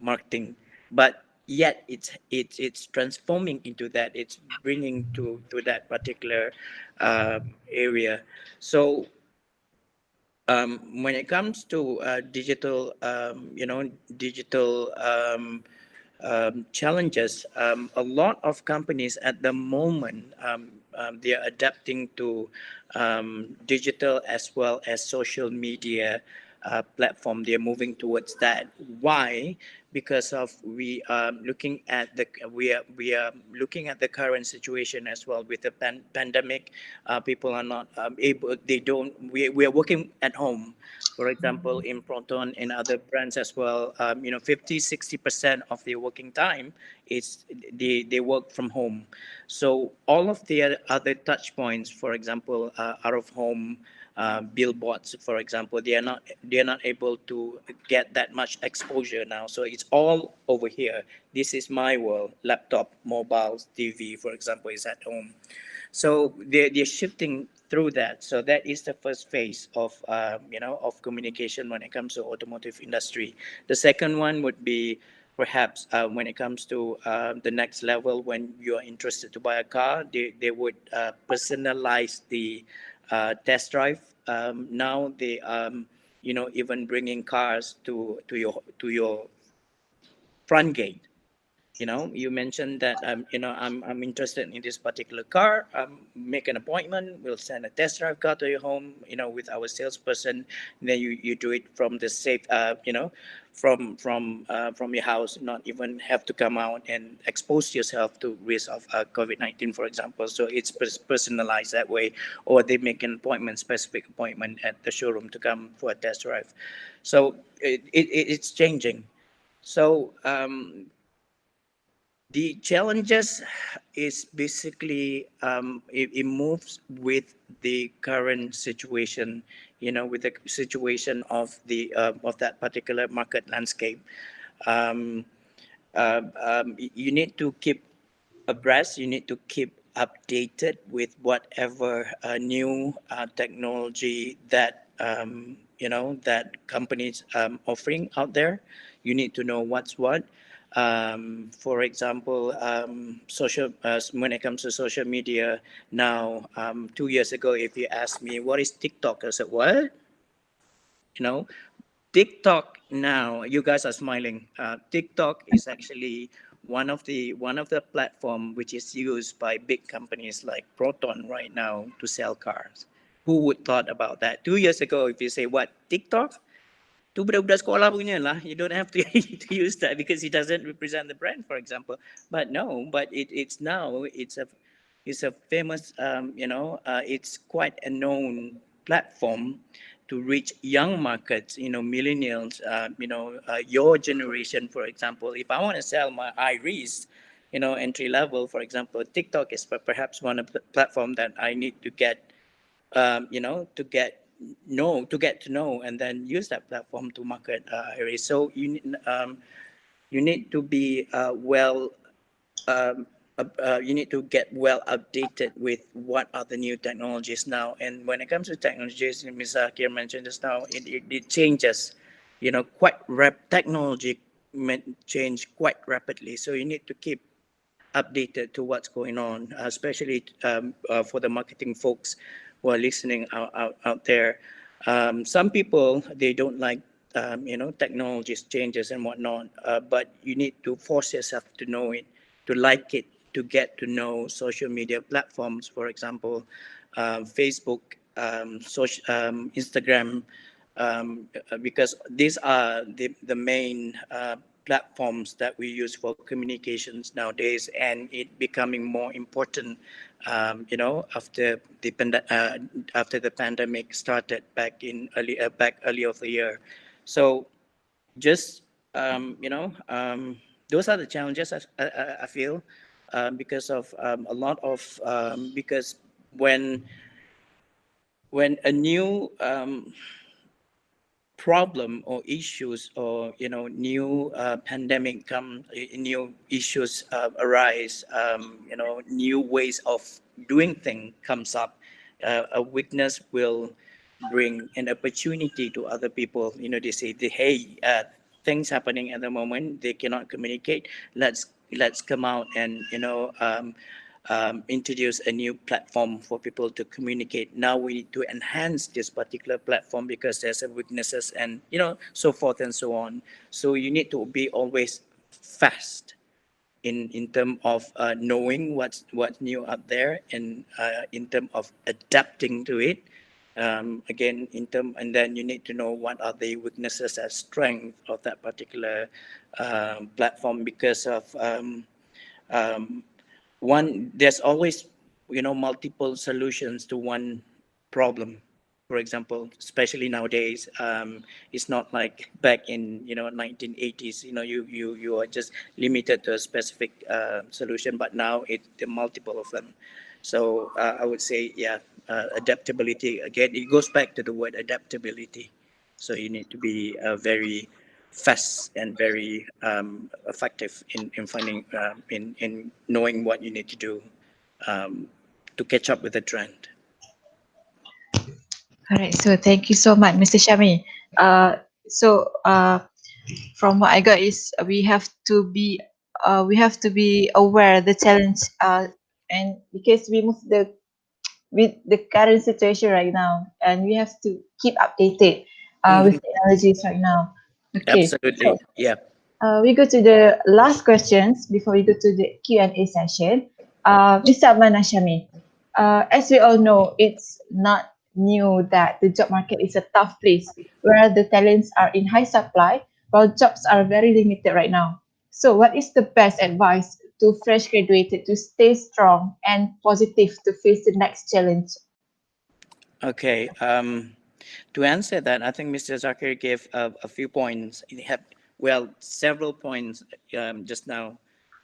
marketing. But yet it's transforming into that. It's bringing to that particular area. So when it comes to digital challenges, a lot of companies at the moment, they are adapting to digital as well as social media platform. They're moving towards that. Why? Because of we are looking at the current situation as well with the pandemic. People are not able. They don't. We are working at home. For example, in Proton and other brands as well, 50-60% of their working time is they work from home. So all of the other touch points, for example, out of home billboards, for example, they are not able to get that much exposure now. So it's all over here. This is my world. Laptop, mobiles, TV, for example, is at home. So they're shifting through that. So that is the first phase of communication when it comes to automotive industry. The second one would be perhaps when it comes to the next level, when you are interested to buy a car, they would personalize the test drive. Now they even bringing cars to your front gate. You mentioned that I'm interested in this particular car. Make an appointment. We'll send a test drive car to your home. With our salesperson. Then you do it from the safe. From your house. Not even have to come out and expose yourself to risk of COVID-19, for example. So it's personalized that way, or they make an appointment, specific appointment at the showroom to come for a test drive. So it's changing. So the challenges is basically it moves with the current situation, with the situation of that particular market landscape. Um, you need to keep abreast. You need to keep updated with whatever new technology that that companies offering out there. You need to know what's what. For example, when it comes to social media now, 2 years ago, if you asked me what is TikTok, I said what? You know, TikTok now, you guys are smiling. TikTok is actually one of the platform which is used by big companies like Proton right now to sell cars. Who would thought about that? 2 years ago, if you say what TikTok, tu budak-budak sekolah punya lah. You don't have to, to use that because it doesn't represent the brand, for example. But no, but it's now it's a famous it's quite a known platform to reach young markets, millennials, your generation, for example. If I want to sell my iris, entry level, for example, TikTok is perhaps one of the platform that I need to get to get to know and then use that platform to market areas. So you need to be um, you need to get well updated with what are the new technologies now. And when it comes to technologies, Ms. Zakir mentioned just now, it changes, quite technology change quite rapidly. So you need to keep updated to what's going on, especially for the marketing folks who are listening out there. Some people, they don't like, technologies changes and whatnot, but you need to force yourself to know it, to like it, to get to know social media platforms, for example, Facebook, Instagram, because these are the main platforms that we use for communications nowadays, and it becoming more important, after the pandemic started back early of the year. So just those are the challenges I feel, because of a lot of because when a new problem or issues, or new pandemic come, new issues arise, new ways of doing things comes up, a weakness will bring an opportunity to other people. They say, hey, things happening at the moment, they cannot communicate, let's come out and introduce a new platform for people to communicate. Now we need to enhance this particular platform because there's a weaknesses, and so forth and so on. So you need to be always fast in terms of knowing what's new out there, and in terms of adapting to it. Again, and then you need to know what are the weaknesses and strength of that particular platform, because of one, there's always multiple solutions to one problem. For example, especially nowadays, it's not like back in 1980s. You are just limited to a specific solution, but now it's the multiple of them. So I would say, yeah, adaptability. Again, it goes back to the word adaptability. So you need to be very fast and very effective in finding in knowing what you need to do to catch up with the trend. All right. So thank you so much, Mr. Shami. So from what I got is we have to be aware the challenge and because we move the with the current situation right now, and we have to keep updated with Mhm. technologies right now. Okay, so Absolutely. Yeah. we go to the last questions before we go to the Q&A session. Mr. Ahmad Nasyami, as we all know, it's not new that the job market is a tough place where the talents are in high supply while jobs are very limited right now. So, what is the best advice to fresh graduated to stay strong and positive to face the next challenge? Okay. To answer that, I think Mr. Zakir gave a few points. He had, well, several points just now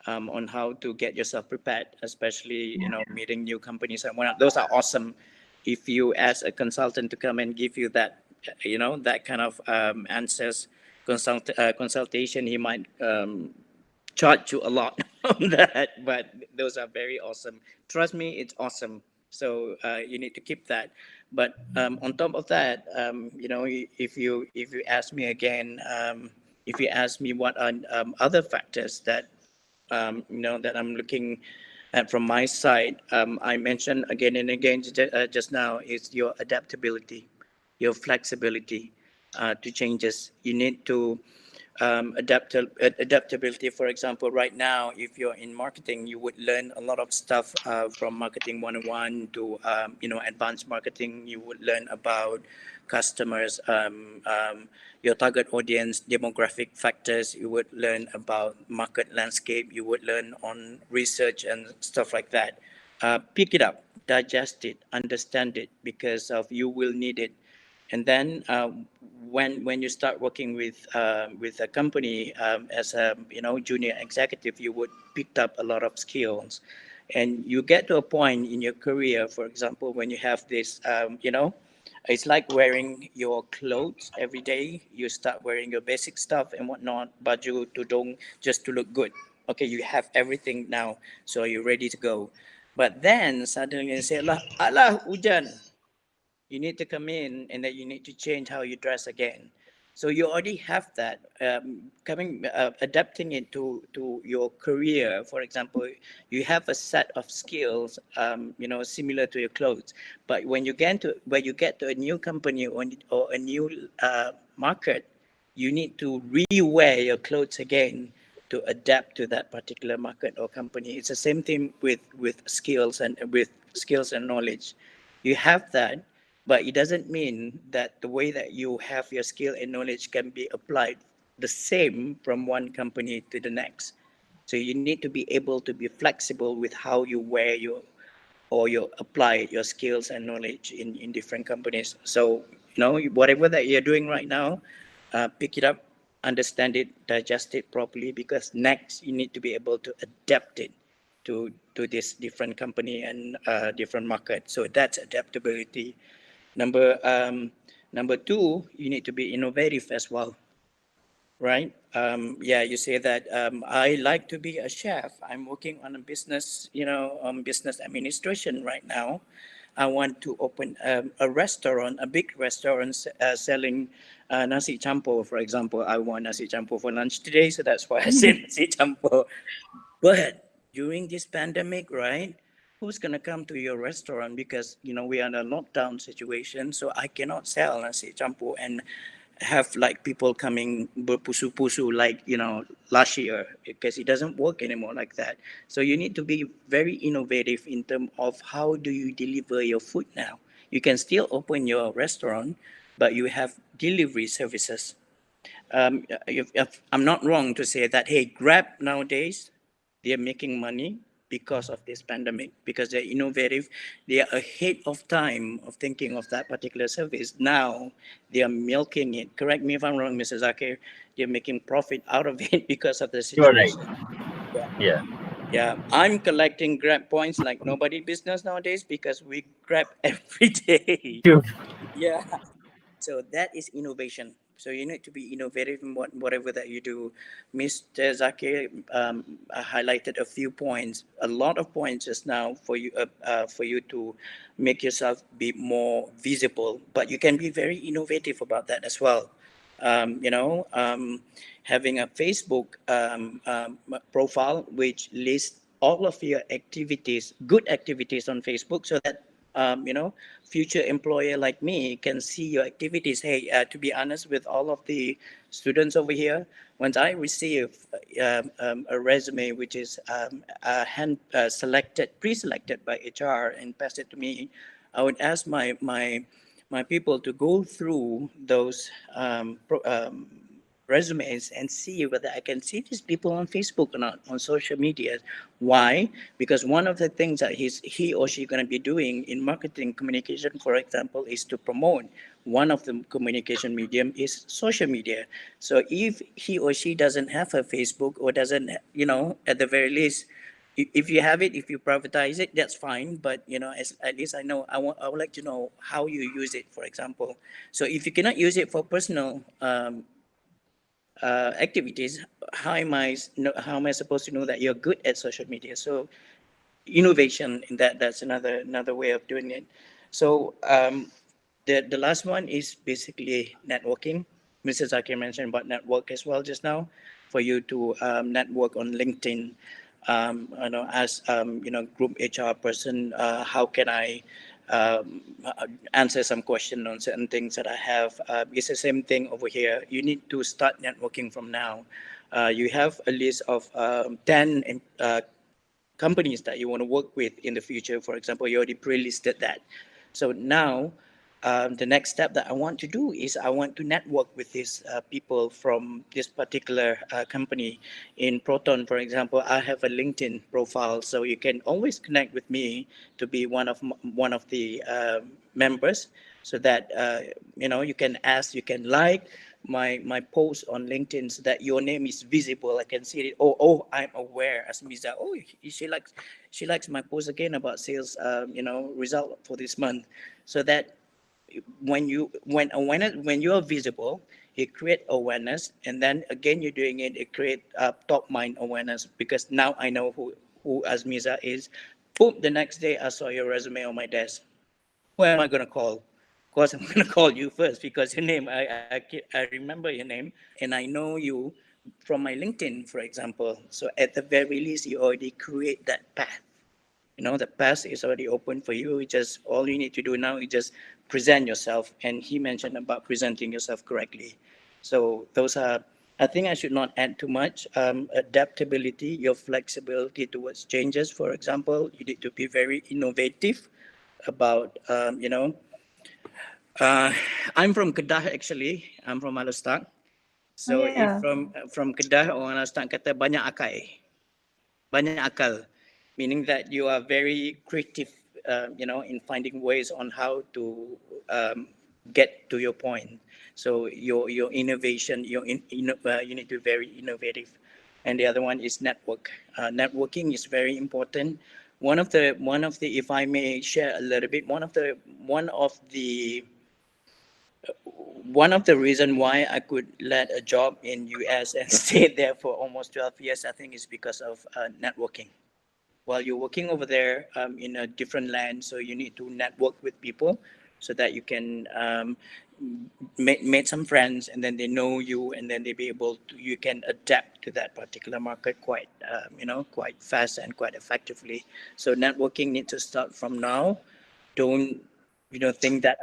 on how to get yourself prepared, especially meeting new companies and whatnot. Those are awesome. If you ask a consultant to come and give you that, that kind of answers, consultation, he might charge you a lot on that. But those are very awesome. Trust me, it's awesome. So you need to keep that. But on top of that, if you ask me again, if you ask me what are other factors that that I'm looking at from my side, I mentioned again and again just now is your adaptability, your flexibility to changes. You need to adaptability. For example, right now, if you're in marketing, you would learn a lot of stuff from marketing 101 to advanced marketing. You would learn about customers, your target audience, demographic factors. You would learn about market landscape. You would learn on research and stuff like that. Pick it up, digest it, understand it, because of you will need it. And then when you start working with a company as a junior executive, you would pick up a lot of skills, and you get to a point in your career, for example, when you have this it's like wearing your clothes every day. You start wearing your basic stuff and whatnot, baju, tudung, just to look good. Okay, you have everything now, so you're ready to go. But then suddenly you say, Allah, hujan, you need to come in and then you need to change how you dress again. So you already have that coming adapting it to your career. For example, you have a set of skills similar to your clothes, but when you get to a new company or a new market, you need to re-wear your clothes again to adapt to that particular market or company. It's the same thing with skills and knowledge. You have that, but it doesn't mean that the way that you have your skill and knowledge can be applied the same from one company to the next. So you need to be able to be flexible with how you wear your or you apply your skills and knowledge in different companies. So whatever that you're doing right now, pick it up, understand it, digest it properly, because next you need to be able to adapt it to this different company and different market. So that's adaptability. Number two, you need to be innovative as well, right? Yeah, you say that I like to be a chef. I'm working on a business, business administration right now. I want to open a restaurant, a big restaurant selling nasi campur, for example. I want nasi campur for lunch today, so that's why I said nasi campur. But during this pandemic, right? Who's gonna come to your restaurant, because we are in a lockdown situation, so I cannot sell nasi campur and have like people coming berpusu-pusu like last year, because it doesn't work anymore like that. So you need to be very innovative in terms of how do you deliver your food now. You can still open your restaurant, but you have delivery services. If I'm not wrong to say that, hey, Grab nowadays, they're making money because of this pandemic, because they're innovative. They are ahead of time of thinking of that particular service. Now they are milking it. Correct me if I'm wrong, Mr. Zakir. They're making profit out of it because of the You're right. situation. Yeah. Yeah. Yeah, I'm collecting Grab points like nobody business nowadays because we Grab every day. Sure. Yeah, so that is innovation. So you need to be innovative in whatever that you do. Mr. Zakir highlighted a few points, a lot of points just now for you to make yourself be more visible. But you can be very innovative about that as well. having a Facebook profile which lists all of your activities, good activities on Facebook, so that future employer like me can see your activities. Hey, to be honest, with all of the students over here, once I receive a resume which is hand selected, pre-selected by HR and pass it to me, I would ask my people to go through those resumes and see whether I can see these people on Facebook or not, on social media. Why? Because one of the things that he or she going to be doing in marketing communication, for example, is to promote. One of the communication medium is social media. So if he or she doesn't have a Facebook, or doesn't, at the very least, if you have it, if you privatize it, that's fine. But at least I know, I would like to know how you use it, for example. So if you cannot use it for personal activities, how am I supposed to know that you're good at social media? So innovation in that's another way of doing it. So the last one is basically networking. Mr. Zakir mentioned about network as well just now, for you to network on LinkedIn. As group HR person, how can I answer some question on certain things that I have? It's the same thing over here. You need to start networking from now. You have a list of 10 companies that you want to work with in the future. For example, you already pre-listed that. So now the next step that I want to do is I want to network with these people from this particular company. In Proton, for example, I have a LinkedIn profile, so you can always connect with me to be one of the members, so that you can ask, you can like my post on LinkedIn, so that your name is visible. I can see it. Oh, I'm aware as Miza. Oh, she likes my post again about sales result for this month, so that when you are visible, it create awareness, and then again you're doing it, it create top mind awareness, because now I know who Azmiza is. Boom, the next day I saw your resume on my desk. Who am I going to call? Of course, I'm going to call you first, because your name, I remember your name, and I know you from my LinkedIn, for example. So at the very least, you already create that path. The path is already open for you. Just all you need to do now is just present yourself. And he mentioned about presenting yourself correctly. So those are, I think I should not add too much. Adaptability, your flexibility towards changes. For example, you need to be very innovative about, I'm from Kedah actually. I'm from Alustak. So if Yeah. from Kedah, orang Alustak kata banyak akal, meaning that you are very creative, in finding ways on how to get to your point. So your innovation, you need to be very innovative. And the other one is network. Networking is very important. One of the, if I may share a little bit, one of the reason why I could land a job in US and stay there for almost 12 years, I think, is because of networking. While you're working over there in a different land, so you need to network with people, so that you can make some friends, and then they know you, and then you can adapt to that particular market quite fast and quite effectively. So networking needs to start from now. Don't think that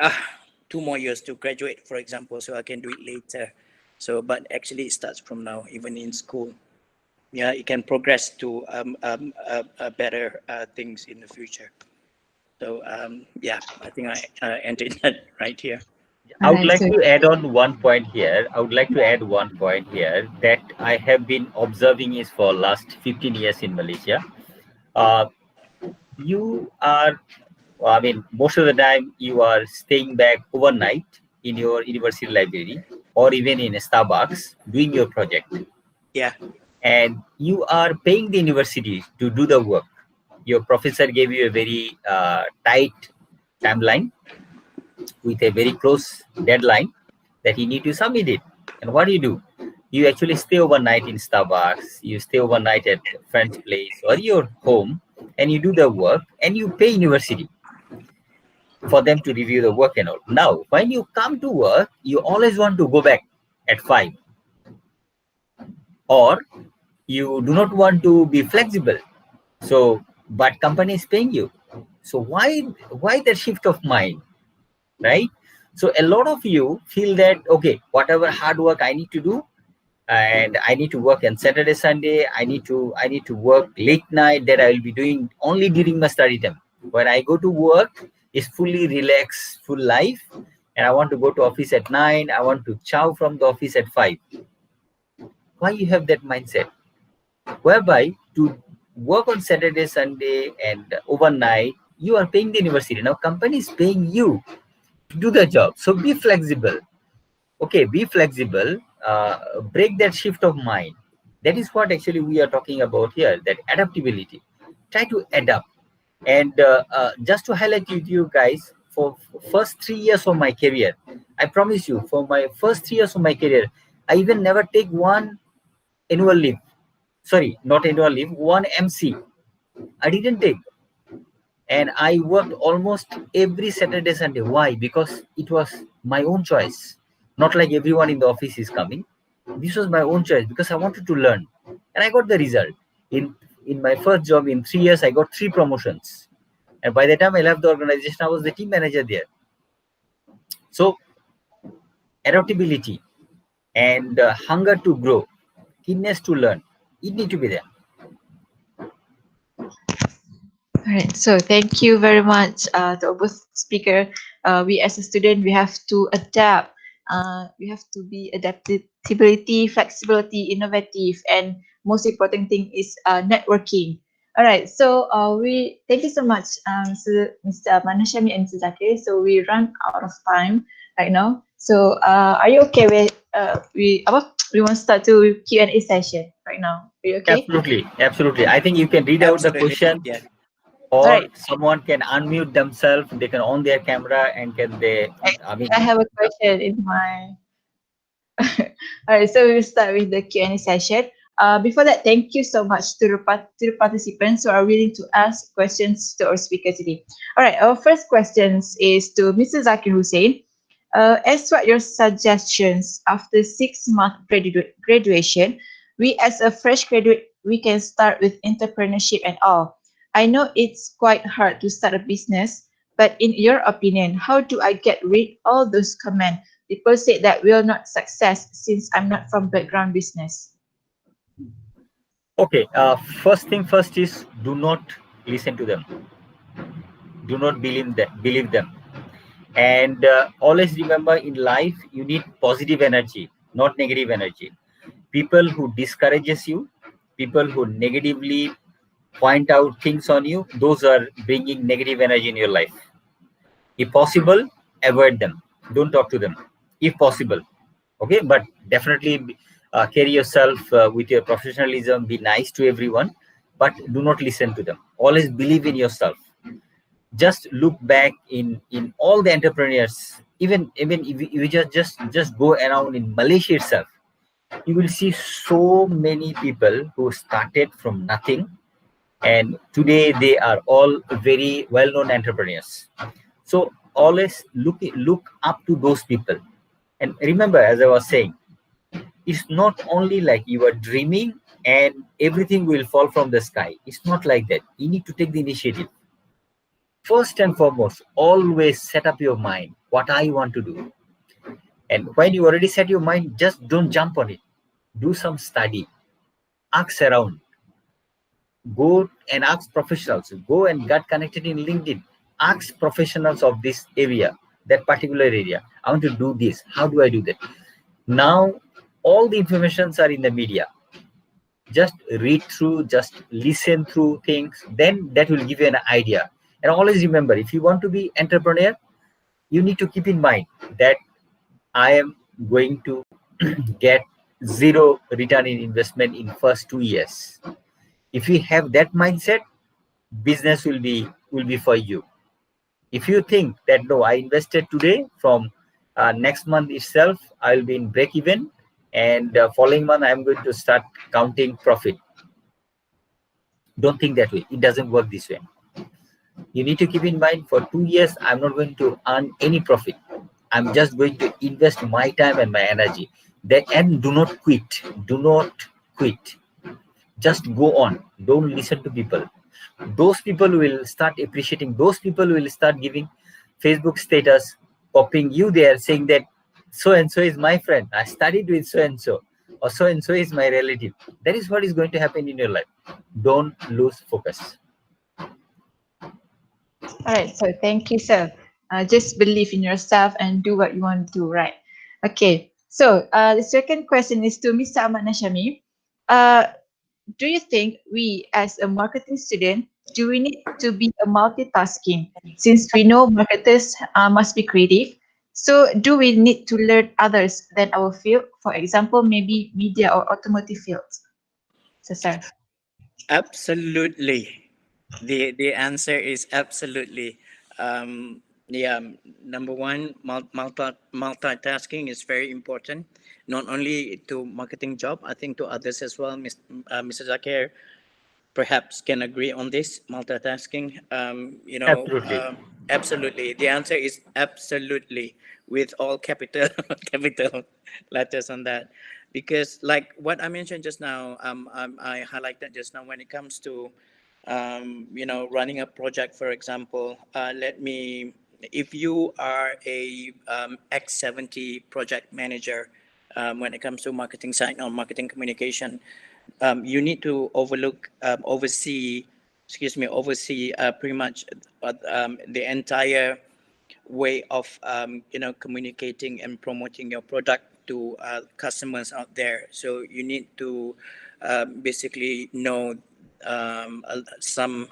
2 more years to graduate, for example, so I can do it later. So but actually it starts from now, even in school. Yeah, it can progress to better things in the future. So yeah, I think I ended that right here. I would Alright, like so to add on one point here. I would like to add one point here that I have been observing is for last 15 years in Malaysia. Uh, you are, I mean, most of the time you are staying back overnight in your university library or even in a Starbucks doing your project, Yeah, and you are paying the university to do the work. Your professor gave you a very tight timeline with a very close deadline that you need to submit it. And what do? You actually stay overnight in Starbucks, you stay overnight at a friend's place or your home, and you do the work and you pay university for them to review the work and all. Now, when you come to work, you always want to go back at 5, or you do not want to be flexible, so but company is paying you. So why that shift of mind, right? So a lot of you feel that, okay, whatever hard work I need to do, and I need to work on Saturday, Sunday, I need to work late night, that I will be doing only during my study time. When I go to work, it's fully relaxed, full life, and I want to go to office at 9, I want to chow from the office at 5. Why you have that mindset? Whereby to work on Saturday, Sunday, and overnight, you are paying the university. Now company is paying you to do the job. So be flexible. Okay, be flexible. Break that shift of mind. That is what actually we are talking about here, that adaptability. Try to adapt. And just to highlight with you guys, for first 3 years of my career, I promise you, for my first 3 years of my career, I even never take one annual leave. Sorry, not annual leave, one MC. I didn't take. And I worked almost every Saturday, Sunday. Why? Because it was my own choice. Not like everyone in the office is coming. This was my own choice because I wanted to learn. And I got the result. In my first job, in 3 years, I got 3 promotions. And by the time I left the organization, I was the team manager there. So adaptability and hunger to grow, keenness to learn, it need to be there. All right. So thank you very much to both speaker. We as a student, we have to adapt. We have to be adaptability, flexibility, innovative, and most important thing is networking. All right. So we thank you so much, Mr. Nasyami and Mr. Zakir. So we run out of time right now. So are you okay with we want to start to Q&A session right now? Are you okay? Absolutely. I think you can read out the Absolutely, question, yeah. or Alright. someone can unmute themselves. They can on their camera and can they? I mean, I have a question in my. All right, so we'll start with the Q&A session. Before that, thank you so much to the participants who are willing to ask questions to our speaker today. All right, our first question is to Mr. Zakir Hossain. As what your suggestions after 6 month graduation, we as a fresh graduate, we can start with entrepreneurship and all. I know it's quite hard to start a business, but in your opinion, how do I get rid all those comments? People say that will not success since I'm not from background business. okay. First thing first is, do not listen to them. Do not believe them. And always remember, in life you need positive energy, not negative energy. People who discourages you, people who negatively point out things on you, those are bringing negative energy in your life. If possible, avoid them. Don't talk to them, if possible. Okay, but definitely carry yourself with your professionalism. Be nice to everyone, but do not listen to them. Always believe in yourself. Just look back in all the entrepreneurs. Even if you just go around in Malaysia itself, you will see so many people who started from nothing, and today they are all very well-known entrepreneurs. So always look up to those people. And remember, as I was saying, it's not only like you are dreaming and everything will fall from the sky. It's not like that. You need to take the initiative. First and foremost, always set up your mind what I want to do. And when you already set your mind, just don't jump on it. Do some study, ask around, go and ask professionals, go and get connected in LinkedIn, ask professionals of this area, that particular area. I want to do this. How do I do that? Now, all the informations are in the media. Just read through, just listen through things, then that will give you an idea. And always remember, if you want to be entrepreneur, you need to keep in mind that I am going to get zero return in investment in first 2 years. If you have that mindset, business will be for you. If you think that, no, I invested today, from next month itself I will be in break even, and following month I'm going to start counting profit. Don't think that way. It doesn't work this way. You need to keep in mind, for 2 years I'm not going to earn any profit. I'm just going to invest my time and my energy. And do not quit. Do not quit. Just go on. Don't listen to people. Those people will start appreciating. Those people will start giving Facebook status, copying you there, saying that so and so is my friend. I studied with so and so is my relative. That is what is going to happen in your life. Don't lose focus. All right, so thank you, sir. Just believe in yourself and do what you want to do, right? Okay, so the second question is to Mr. Ahmad Nasyami. Uh, do you think we, as a marketing student, do we need to be a multitasking? Since we know marketers must be creative, so do we need to learn others than our field? For example, maybe media or automotive fields. So, sir. Absolutely. The answer is absolutely. Yeah, number one, multitasking is very important, not only to marketing job, I think to others as well. Mr. Zakir perhaps can agree on this multitasking. Absolutely. Absolutely. The answer is absolutely, with all capital capital letters on that, because like what I mentioned just now, I highlighted just now when it comes to running a project, for example. Let me, if you are a X70 project manager, when it comes to marketing side or marketing communication, you need to oversee pretty much the entire way of communicating and promoting your product to customers out there. So you need to basically know some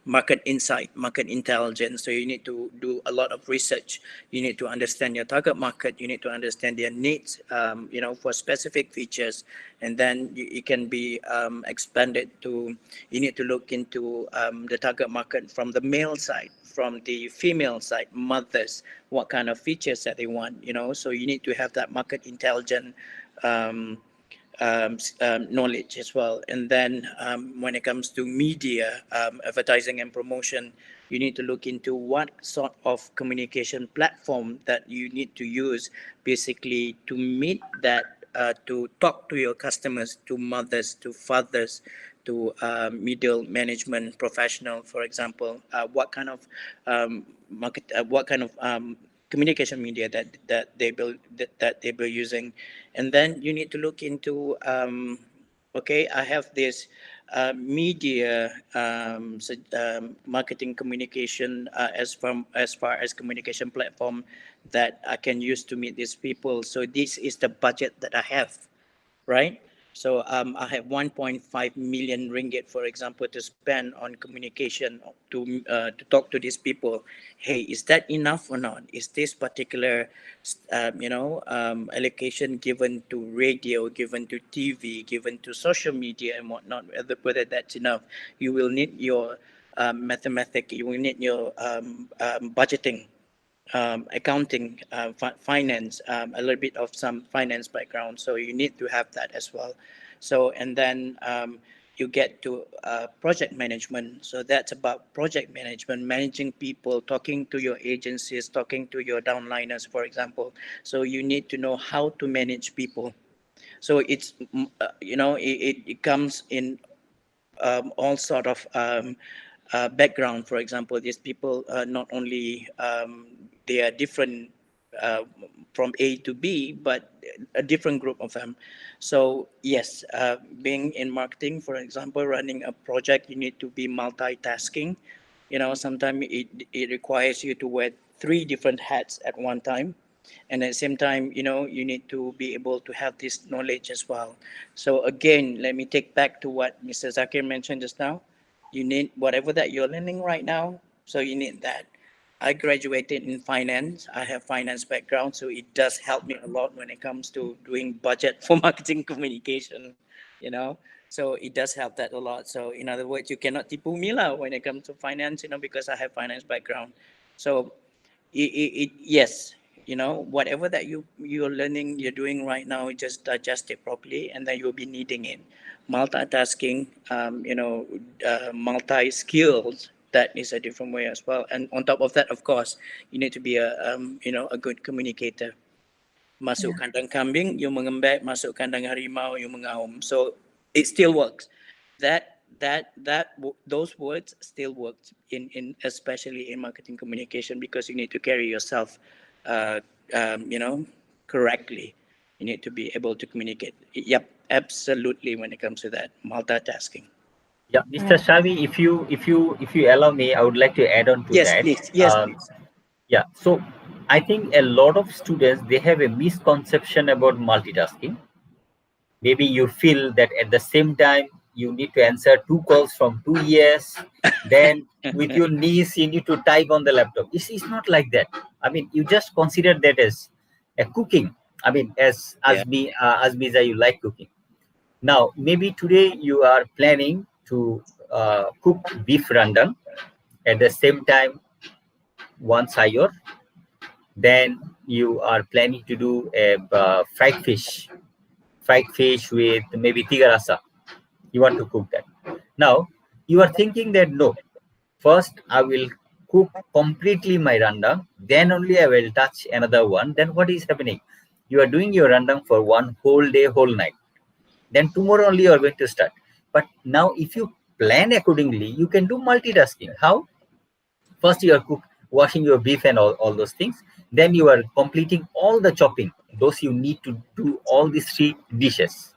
market insight, market intelligence. So you need to do a lot of research. You need to understand your target market. You need to understand their needs, for specific features, and then it can be expanded to. You need to look into the target market from the male side, from the female side, mothers, what kind of features that they want. So you need to have that market intelligence. Um, Knowledge as well. And then when it comes to media, advertising and promotion, you need to look into what sort of communication platform that you need to use basically to meet that, to talk to your customers, to mothers, to fathers, to middle management professional, for example. What kind of communication media that they will using. And then you need to look into, okay, I have this media, marketing communication, as far as communication platform that I can use to meet these people. So this is the budget that I have, right? So I have 1.5 million ringgit, for example, to spend on communication to talk to these people. Hey, is that enough or not? Is this particular, allocation given to radio, given to TV, given to social media and whatnot? Whether that's enough? You will need your mathematic. You will need your budgeting, accounting, finance, a little bit of some finance background. So you need to have that as well. So, and then you get to project management. So that's about project management, managing people, talking to your agencies, talking to your downliners, for example. So you need to know how to manage people. So it's, it comes in all sort of background. For example, these people, not only they are different uh, from A to B, but a different group of them. So yes, being in marketing, for example, running a project, you need to be multitasking. Sometimes it requires you to wear three different hats at one time, and at the same time, you need to be able to have this knowledge as well. So again, let me take back to what Mr. Zakir mentioned just now. You need whatever that you're learning right now, so you need that. I graduated in finance. I have finance background, so it does help me a lot when it comes to doing budget for marketing communication, you know. So it does help that a lot. So in other words, you cannot tipu me lah when it comes to finance, because I have finance background. So yes, whatever that you're learning, you're doing right now, just digest it properly, and then you'll be needing it. Multitasking, multi skills, that is a different way as well. And on top of that, of course, you need to be a good communicator. Masuk kandang kambing, you mengembek. Masuk kandang harimau, you mengaum. So it still works. Those words still work in especially in marketing communication, because you need to carry yourself, uh, correctly. You need to be able to communicate. Yep, absolutely. When it comes to that, multitasking. Yeah, Mr. Shami, if you allow me, I would like to add on to Yes, that. please. Yes, please. Yeah, so I think a lot of students, they have a misconception about multitasking. Maybe you feel that at the same time you need to answer two calls from 2 years, then with your knees you need to type on the laptop. It's not like that. I mean, you just consider that as a cooking. I mean, Yeah. as Biza, you like cooking. Now maybe today you are planning to cook beef rendang, at the same time one sayur, then you are planning to do a fried fish with maybe tiga rasa. You want to cook that. Now you are thinking that no, first I will cook completely my rendang, then only I will touch another one. Then what is happening? You are doing your rendang for one whole day, whole night. Then tomorrow only you are going to start. But now if you plan accordingly, you can do multitasking. How? First you are washing your beef and all those things. Then you are completing all the chopping. Those you need to do all these three dishes,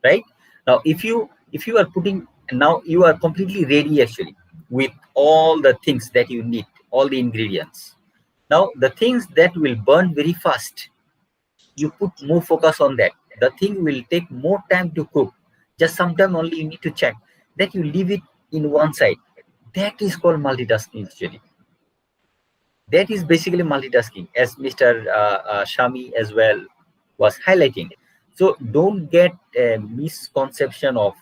right? Now if you are putting, now you are completely ready actually with all the things that you need, all the ingredients. Now the things that will burn very fast, you put more focus on that. The thing will take more time to cook. Just sometime only you need to check that, you leave it in one side. That is called multitasking actually. That is basically multitasking, as Mr. Shami as well was highlighting. So don't get a misconception of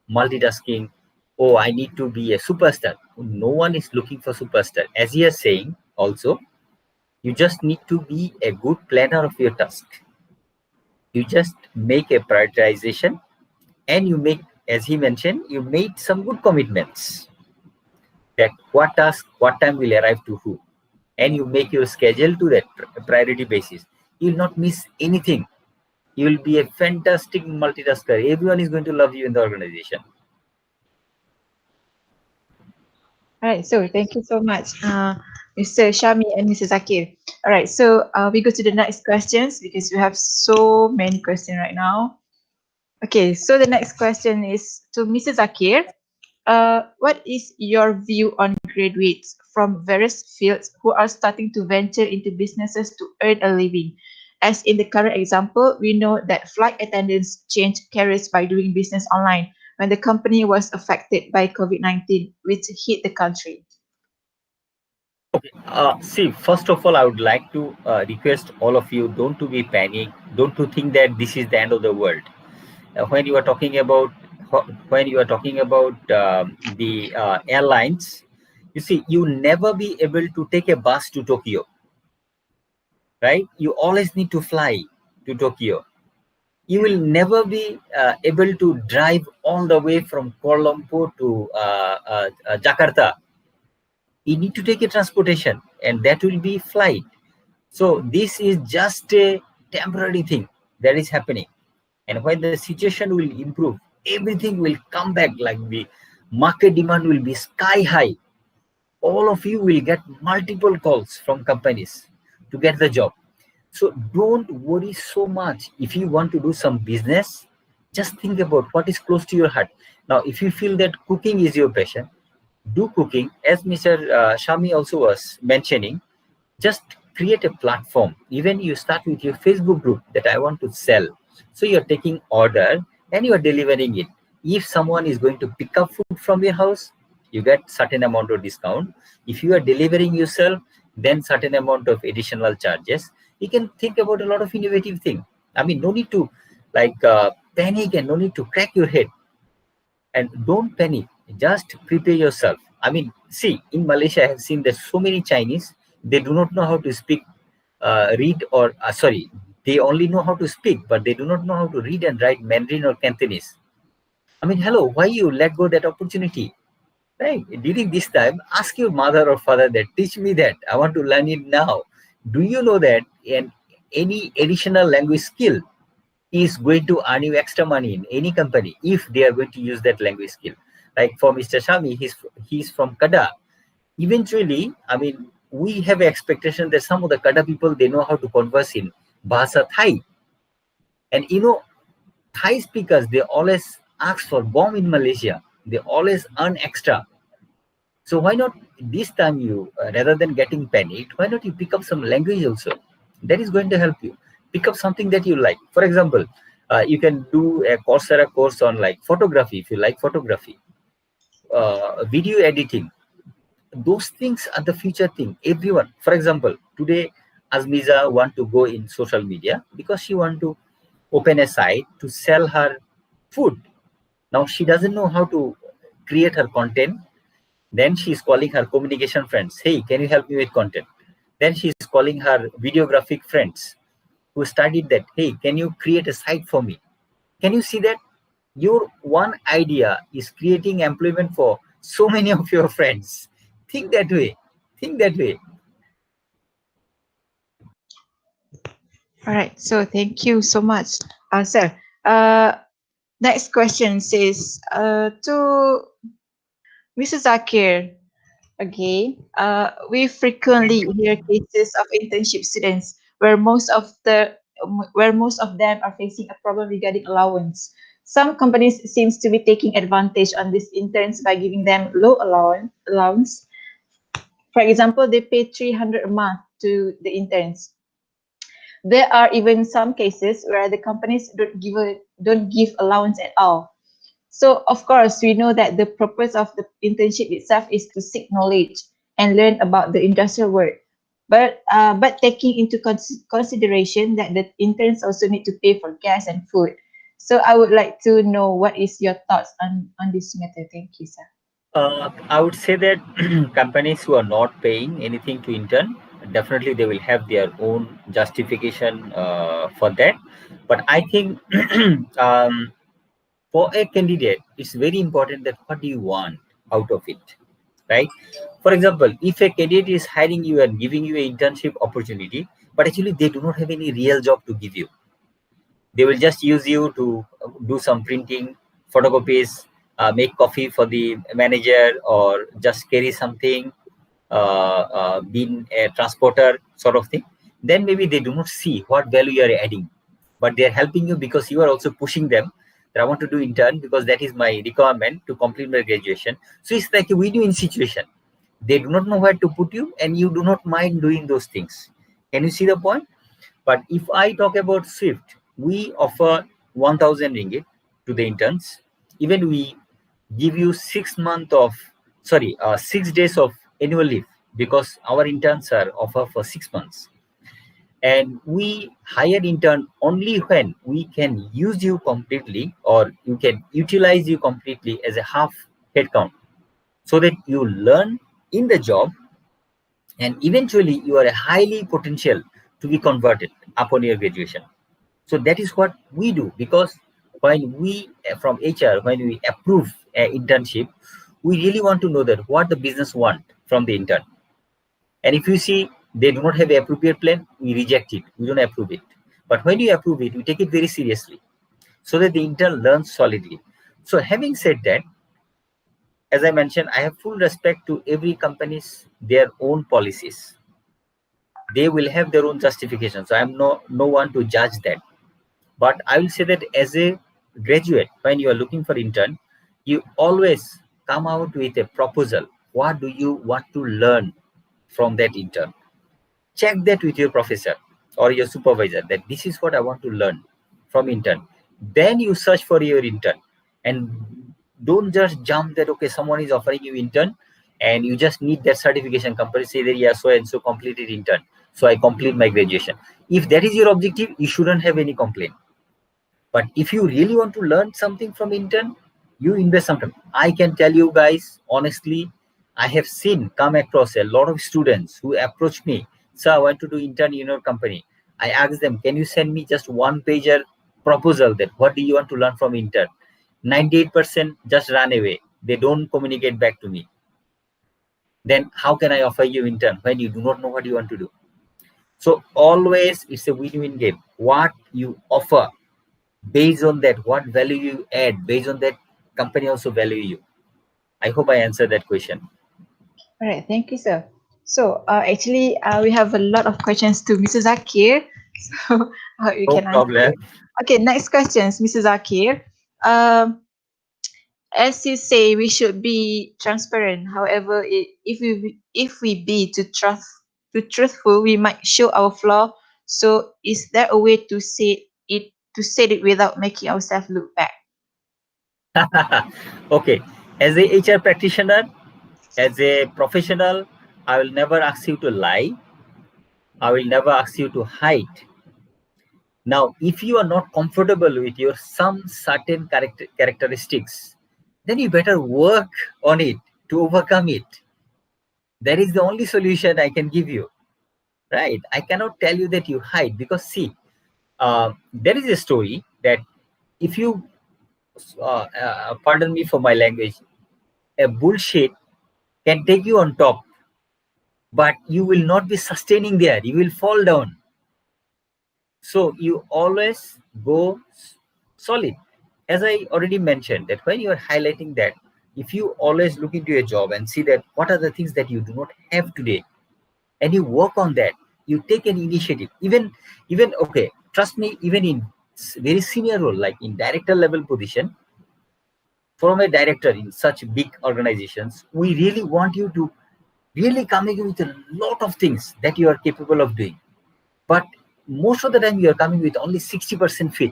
multitasking. Oh, I need to be a superstar. No one is looking for superstar. As he is saying also, you just need to be a good planner of your task. You just make a prioritization, and you make, as he mentioned, you made some good commitments, that what task, what time will arrive to who, and you make your schedule to that priority basis. You will not miss anything. You will be a fantastic multitasker. Everyone is going to love you in the organization. All right, so thank you so much, Mr. Shami and Mrs. Zakir. All right, so we go to the next questions because we have so many questions right now. Okay, so the next question is to Mrs. Zakir. What is your view on graduates from various fields who are starting to venture into businesses to earn a living? As in the current example, we know that flight attendants changed careers by doing business online when the company was affected by COVID-19, which hit the country. See, first of all, I would like to request all of you, don't to be panic, don't to think that this is the end of the world. When you are talking about the airlines, you see, you never be able to take a bus to Tokyo, right? You always need to fly to Tokyo. You will never be able to drive all the way from Kuala Lumpur to Jakarta. You need to take a transportation, and that will be flight. So this is just a temporary thing that is happening. And when the situation will improve, everything will come back, like the market demand will be sky high. All of you will get multiple calls from companies to get the job. So don't worry so much. If you want to do some business, just think about what is close to your heart. Now, if you feel that cooking is your passion, do cooking. As Mr. Shami also was mentioning, just create a platform. Even you start with your Facebook group that I want to sell. So you're taking order and you are delivering it. If someone is going to pick up food from your house, you get certain amount of discount. If you are delivering yourself, then certain amount of additional charges. You can think about a lot of innovative thing. I mean, no need to panic, and no need to crack your head. And don't panic, just prepare yourself. I mean, see, in Malaysia I have seen that so many Chinese, they do not know how to speak, read, or sorry, they only know how to speak, but they do not know how to read and write Mandarin or Cantonese. I mean, hello, why you let go that opportunity, right? During this time, ask your mother or father that, teach me that, I want to learn it now. Do you know that in any additional language skill is going to earn you extra money in any company if they are going to use that language skill. Like for Mr. Shami, he's from Kada. Eventually, I mean, we have an expectation that some of the Kada people, they know how to converse in Bahasa Thai. And you know, Thai speakers, they always ask for bomb in Malaysia. They always earn extra. So why not this time you, rather than getting panicked, why not you pick up some language also? That is going to help you. Pick up something that you like. For example, you can do a Coursera course on like photography, if you like photography, video editing. Those things are the future thing. Everyone, for example, today Azmiza want to go in social media because she want to open a site to sell her food. Now she doesn't know how to create her content. Then she's calling her communication friends. Hey, can you help me with content? Then she's calling her videographic friends who studied that. Hey, can you create a site for me? Can you see that? Your one idea is creating employment for so many of your friends. Think that way. Think that way. All right. So thank you so much, sir. Next question says to Mr. Zakir. Okay. We frequently hear cases of internship students where most of them are facing a problem regarding allowance. Some companies seems to be taking advantage on these interns by giving them low allowance. For example, they pay 300 a month to the interns. There are even some cases where the companies don't give allowance at all. So of course, we know that the purpose of the internship itself is to seek knowledge and learn about the industrial world. But taking into consideration that the interns also need to pay for gas and food. So I would like to know what is your thoughts on this matter. Thank you, sir. I would say that companies who are not paying anything to intern, definitely they will have their own justification for that. But I think for a candidate, it's very important that what do you want out of it, right? For example, if a candidate is hiring you and giving you an internship opportunity, but actually they do not have any real job to give you, they will just use you to do some printing, photocopies, make coffee for the manager, or just carry something, being a transporter sort of thing. Then maybe they do not see what value you are adding, but they are helping you because you are also pushing them that I want to do intern because that is my requirement to complete my graduation. So it's like a win-win situation. They do not know where to put you, and you do not mind doing those things. Can you see the point? But if I talk about Swift, we offer 1,000 ringgit to the interns. Even we give you 6 days of annual leave because our interns are offered for 6 months. And we hire intern only when we can use you completely, or you can utilize you completely as a half headcount, so that you learn in the job and eventually you are a highly potential to be converted upon your graduation. So that is what we do, because when we from HR, when we approve an internship, we really want to know that what the business want from the intern. And if you see they do not have an appropriate plan, we reject it, we don't approve it. But when you approve it, we take it very seriously so that the intern learns solidly. So having said that, as I mentioned, I have full respect to every company's their own policies. They will have their own justification. So I'm no one to judge that. But I will say that as a graduate, when you are looking for intern, you always come out with a proposal. What do you want to learn from that intern? Check that with your professor or your supervisor that this is what I want to learn from intern. Then you search for your intern, and don't just jump that okay, someone is offering you intern and you just need that certification. Company say that yeah, so and so completed intern, so I complete my graduation. If that is your objective, you shouldn't have any complaint. But if you really want to learn something from intern, you invest some time. I can tell you guys honestly, I have come across a lot of students who approach me. So I want to do intern in your company. I ask them, can you send me just one pager proposal that what do you want to learn from intern? 98% just run away. They don't communicate back to me. Then how can I offer you intern when you do not know what you want to do? So always it's a win-win game. What you offer, based on that, what value you add, based on that, company also value you. I hope I answered that question. All right, thank you, sir. So, actually, we have a lot of questions to Mr. Zakir. So, you No can answer. problem. Okay, next questions, Mr. Zakir. Um, as you say, we should be transparent. However, if we be too truthful, we might show our flaw. So, is there a way to say it without making ourselves look bad? Okay, as a HR practitioner, as a professional, I will never ask you to lie. I will never ask you to hide. Now, if you are not comfortable with your some certain characteristics, then you better work on it to overcome it. That is the only solution I can give you, right? I cannot tell you that you hide, because see, there is a story that if you, pardon me for my language, a bullshit can take you on top, but you will not be sustaining there. You will fall down. So you always go solid. As I already mentioned, that when you are highlighting that, if you always look into a job and see that what are the things that you do not have today, and you work on that, you take an initiative. Even okay, trust me, even in very senior role, like in director level position, from a director in such big organizations, we really want you to really coming with a lot of things that you are capable of doing. But most of the time you are coming with only 60% fit.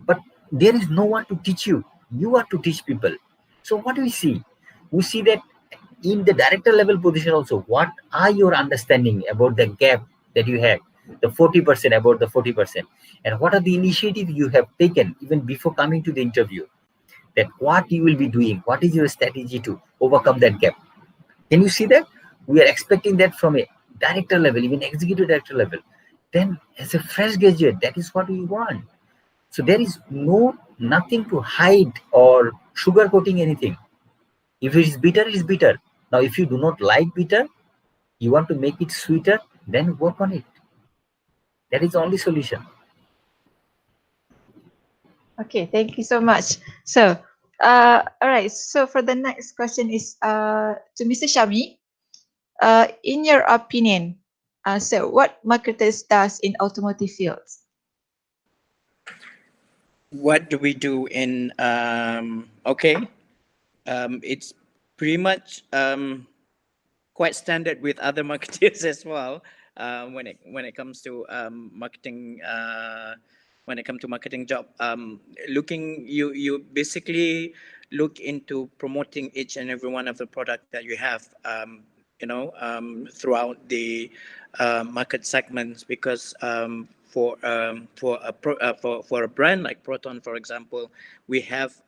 But there is no one to teach you. You are to teach people. So what do we see? We see that in the director level position also, what are your understanding about the gap that you have, the 40%, about the 40%, and what are the initiatives you have taken even before coming to the interview, that what you will be doing, what is your strategy to overcome that gap. Can you see that? We are expecting that from a director level, even executive director level. Then as a fresh graduate, that is what we want. So there is nothing to hide or sugarcoating anything. If it is bitter, it is bitter. Now, if you do not like bitter, you want to make it sweeter, then work on it. That is the only solution. Okay, thank you so much. So, all right. So for the next question is to Mr. Shami. In your opinion, so what marketers does in automotive fields? What do we do in okay, it's pretty much quite standard with other marketers as well, when it comes to marketing, when it comes to marketing job. Looking, you basically look into promoting each and every one of the product that you have, throughout the market segments, because for a brand like Proton, for example, we have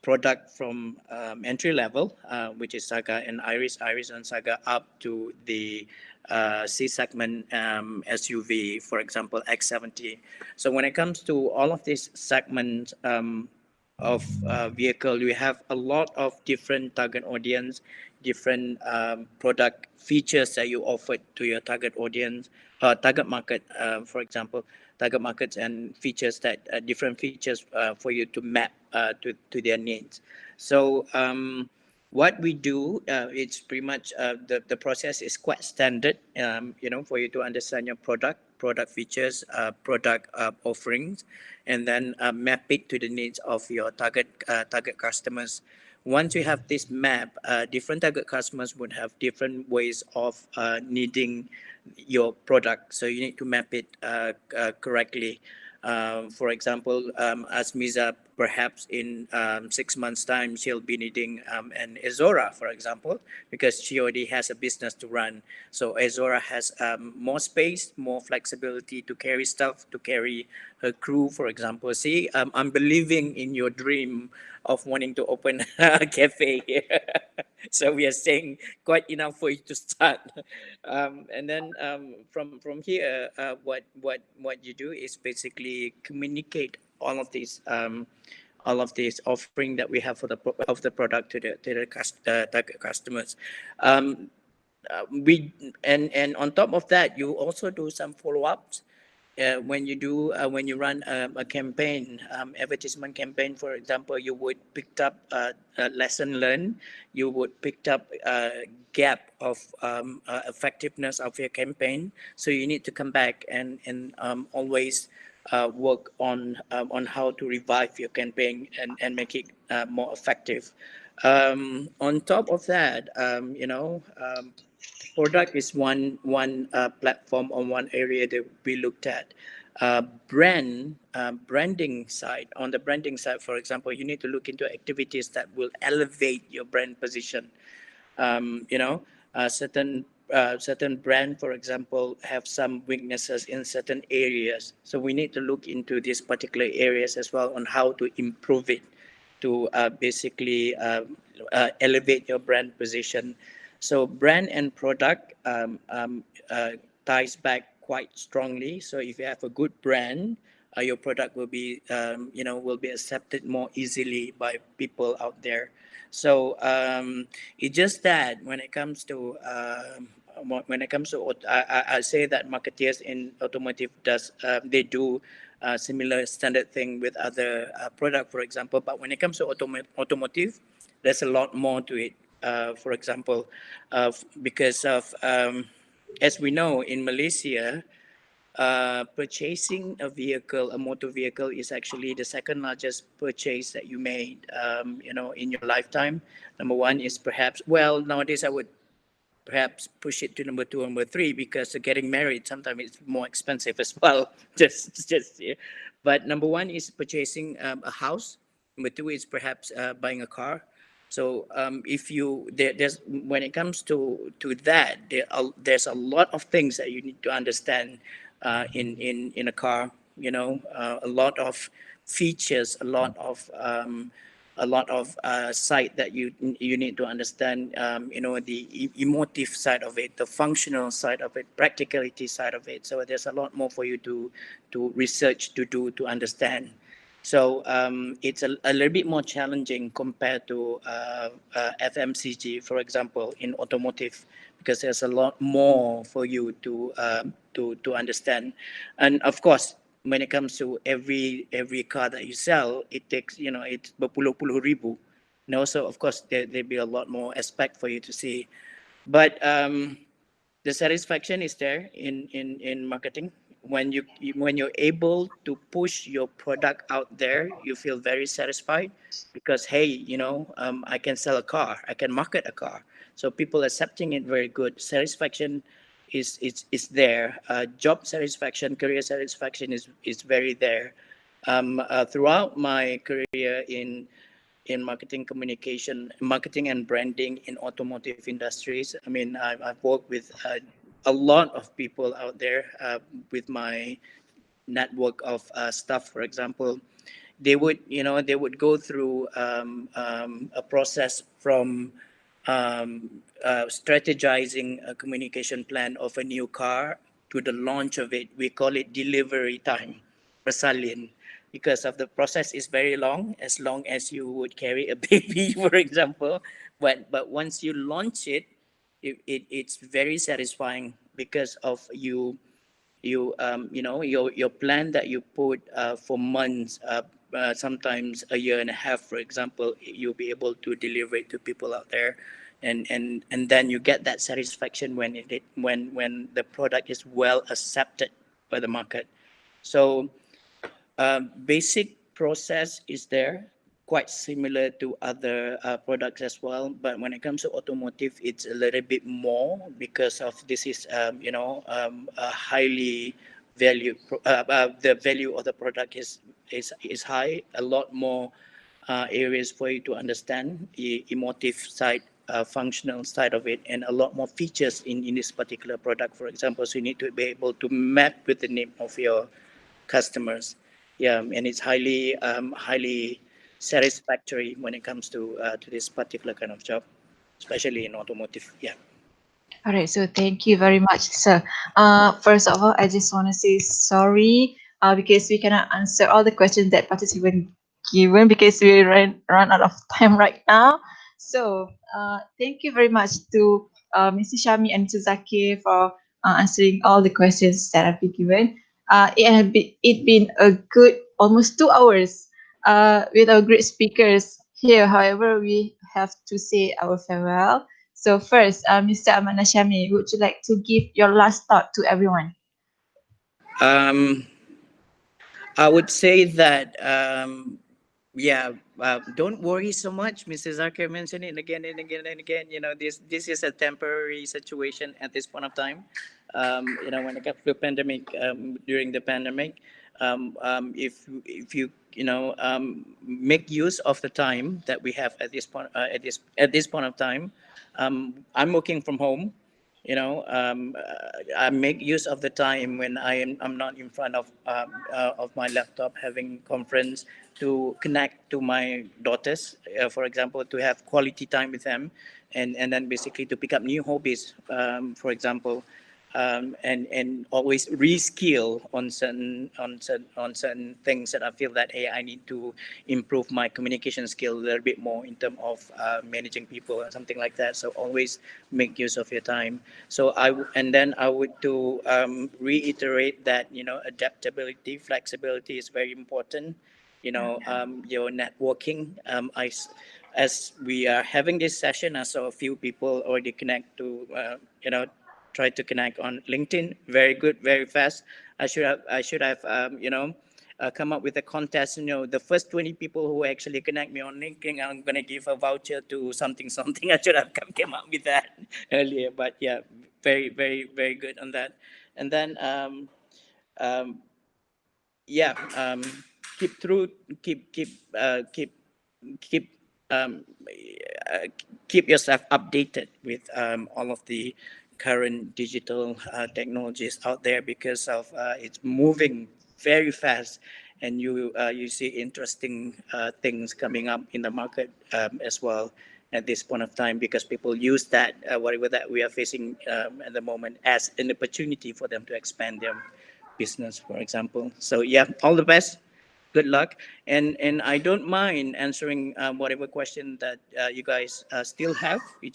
product from entry level, which is Saga and Iris and Saga, up to the C segment SUV, for example, X70. So when it comes to all of these segments of vehicle, we have a lot of different target audience, different product features that you offer to your target audience, target market, for example, target markets, and features that different features for you to map to their needs. So what we do, it's pretty much the process is quite standard, for you to understand your product features, product offerings, and then map it to the needs of your target customers. Once you have this map, different target customers would have different ways of needing your product. So you need to map it correctly. For example, as Miza, perhaps in 6 months' time, she'll be needing an Azora, for example, because she already has a business to run. So Azora has more space, more flexibility to carry stuff, to carry her crew, for example. See, I'm believing in your dream of wanting to open a cafe here. So we are saying quite enough for you to start. And then from here, what you do is basically communicate all of these offering that we have for the product to the target customers. Um, we and on top of that, you also do some follow-ups when you run a campaign, advertisement campaign, for example. You would pick up a lesson learned. You would pick up a gap of effectiveness of your campaign. So you need to come back and always work on how to revive your campaign and make it more effective. On top of that, product is one platform on one area that we looked at. Branding side, on the branding side, for example, you need to look into activities that will elevate your brand position. Certain brand, for example, have some weaknesses in certain areas, so we need to look into these particular areas as well on how to improve it to basically elevate your brand position. So brand and product ties back quite strongly. So if you have a good brand, your product will be accepted more easily by people out there. So it's just that when it comes to I say that marketeers in automotive does they do similar standard thing with other product, for example. But when it comes to automotive, there's a lot more to it. For example, because of as we know in Malaysia, purchasing a motor vehicle is actually the second largest purchase that you made, in your lifetime. Number one is perhaps, well, nowadays I would perhaps push it to number two, number three, because getting married sometimes it's more expensive as well. Just yeah. But number one is purchasing a house. Number two is perhaps buying a car. So if you there's when it comes to that, there's a lot of things that you need to understand in a car. A lot of features, a lot of side that you need to understand. The emotive side of it, the functional side of it, practicality side of it. So there's a lot more for you to research, to do, to understand. So it's a little bit more challenging compared to FMCG, for example, in automotive, because there's a lot more for you to understand. And of course, when it comes to every car that you sell, it takes, it's berpuluh-puluh ribu. So of course there be a lot more aspect for you to see. But the satisfaction is there in marketing. When you're able to push your product out there, you feel very satisfied, because hey, I can sell a car, I can market a car, so people accepting it, very good. Satisfaction is there. Job satisfaction, career satisfaction is very there. Throughout my career in marketing communication, marketing and branding in automotive industries. I mean, I've worked with a lot of people out there with my network of staff, for example. They would go through a process from strategizing a communication plan of a new car to the launch of it. We call it delivery time, persalian, because of the process is very long as you would carry a baby, for example. But once you launch it, it's very satisfying, because of your plan that you put for months, sometimes a year and a half, for example. You'll be able to deliver it to people out there, and then you get that satisfaction when the product is well accepted by the market. So basic process is there, quite similar to other products as well. But when it comes to automotive, it's a little bit more, because of this is a highly value. The value of the product is high. A lot more areas for you to understand the emotive side. Functional side of it, and a lot more features in this particular product, for example. So you need to be able to map with the name of your customers. Yeah, and it's highly satisfactory when it comes to this particular kind of job, especially in automotive. Yeah. All right, so thank you very much, sir. First of all, I just want to say sorry because we cannot answer all the questions that participant given because we run out of time right now. So thank you very much to Mr. Shami and Mr. Zakir for answering all the questions that have been given. It been a good almost 2 hours with our great speakers here. However, we have to say our farewell. So first, Mr. Ahmad Nasyami, would you like to give your last thought to everyone? Um, I would say that yeah, don't worry so much. Mr. Zakir mentioned it again and again and again. This is a temporary situation at this point of time. When it comes to pandemic, during the pandemic, if you make use of the time that we have at this point at this point of time. I'm working from home. I make use of the time when I'm not in front of my laptop having conference to connect to my daughters, for example, to have quality time with them, and then basically to pick up new hobbies, for example, and always reskill on certain things that I feel that, hey, I need to improve my communication skill a little bit more in terms of managing people or something like that. So always make use of your time. So and then I would to reiterate that adaptability, flexibility is very important. Your networking. As we are having this session, I saw a few people already connect to try to connect on LinkedIn. Very good, very fast. I should have come up with a contest. The first 20 people who actually connect me on LinkedIn, I'm gonna give a voucher to something something. I should have came up with that earlier, but yeah, very very very good on that. And then um, yeah, keep through, keep keep um, uh, keep yourself updated with all of the current digital technologies out there, because of it's moving very fast, and you see interesting things coming up in the market as well at this point of time, because people use that whatever that we are facing at the moment as an opportunity for them to expand their business, for example. So yeah, all the best, good luck, and I don't mind answering whatever question that you guys still have. You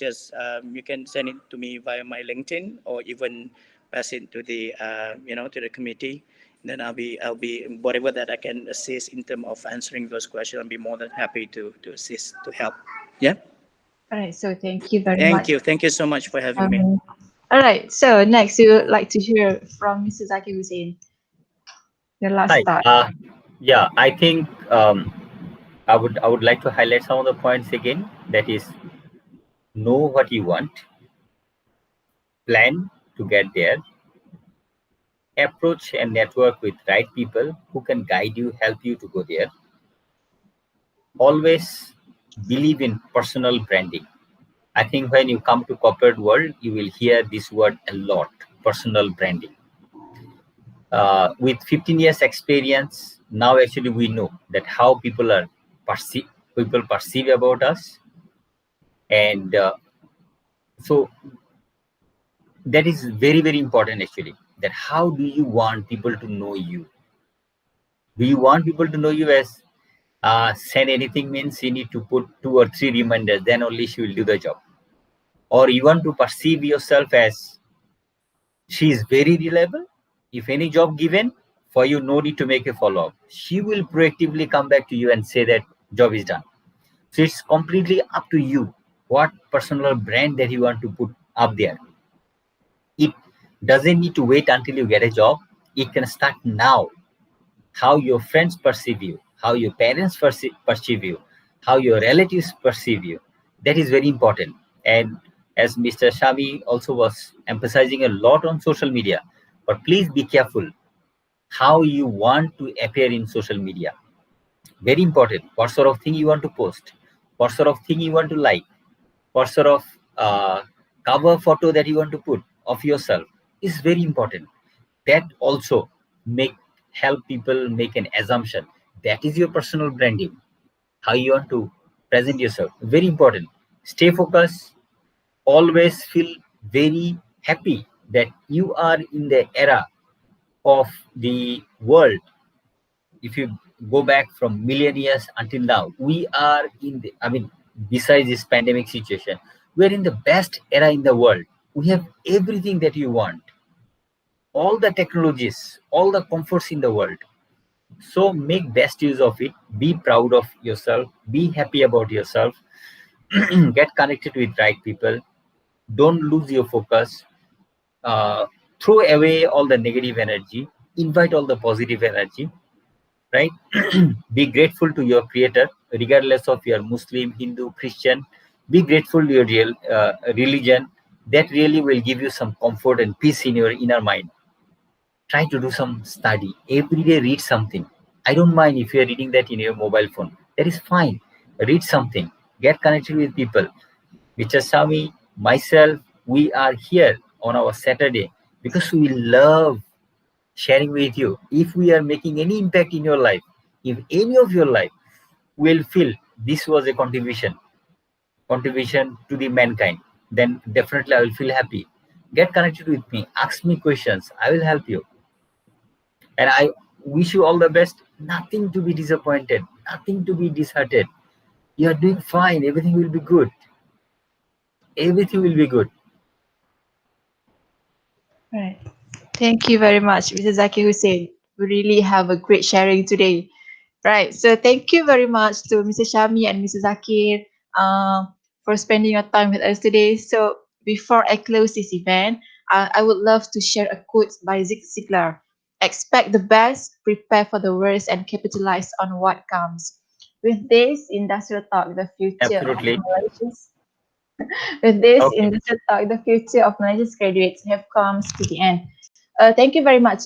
can send it to me via my LinkedIn, or even pass it to the to the committee. Then I'll be whatever that I can assist in terms of answering those questions. I'll be more than happy to assist, to help. Yeah. All right, so thank you very Thank much. you. Thank you so much for having me. All right, so next we would like to hear from Mr. Zakir Hossain. Your last Hi. thought. Yeah, I think I would like to highlight some of the points again. That is, know what you want, plan to get there, approach and network with right people who can guide you, help you to go there. Always believe in personal branding. I think when you come to corporate world, you will hear this word a lot: personal branding. With 15 years experience, now actually we know that how people perceive about us, and so that is very very important actually. That how do you want people to know you? Do you want people to know you as send anything means you need to put 2 or 3 reminders, then only she will do the job? Or you want to perceive yourself as she is very reliable? If any job given for you, no need to make a follow-up. She will proactively come back to you and say that job is done. So it's completely up to you what personal brand that you want to put up there. It doesn't need to wait until you get a job. It can start now. How your friends perceive you, how your parents perceive you, how your relatives perceive you. That is very important. And as Mr. Shami also was emphasizing a lot on social media, but please be careful how you want to appear in social media. Very important. What sort of thing you want to post, what sort of thing you want to like, what sort of cover photo that you want to put of yourself is very important. That also make help people make an assumption that is your personal branding. How you want to present yourself, very important. Stay focused. Always feel very happy that you are in the era of the world. If you go back from million years until now, we are in the, I mean, besides this pandemic situation, We're in the best era in the world. We have everything that you want, all the technologies, all the comforts in the world. So make best use of it. Be proud of yourself. Be happy about yourself. Get connected with right people. Don't lose your focus. Throw away all the negative energy. Invite all the positive energy. Right? Be grateful to your creator, regardless of your Muslim, Hindu, Christian. Be grateful to your real religion. That really will give you some comfort and peace in your inner mind. Try to do some study every day. Read something. I don't mind if you're reading that in your mobile phone. That is fine. Read something. Get connected with people. Mr. Sami, myself, we are here on our Saturday because we love sharing with you. If we are making any impact in your life, if any of your life will feel this was a contribution to the mankind, then definitely I will feel happy. Get connected with me. Ask me questions. I will help you. And I wish you all the best. Nothing to be disappointed, nothing to be disheartened. You are doing fine. Everything will be good. Everything will be good. Right. Thank you very much, Mr. Zakir Hussain. We really have a great sharing today. Right. So thank you very much to Mr. Shami and Mr. Zakir for spending your time with us today. So before I close this event, I would love to share a quote by Zig Ziglar. Expect the best, prepare for the worst, and capitalize on what comes. With this industrial talk, the future of Absolutely. Malaysia's with this Okay. industrial talk, the future of Malaysia's graduates have come to the end. Thank you very much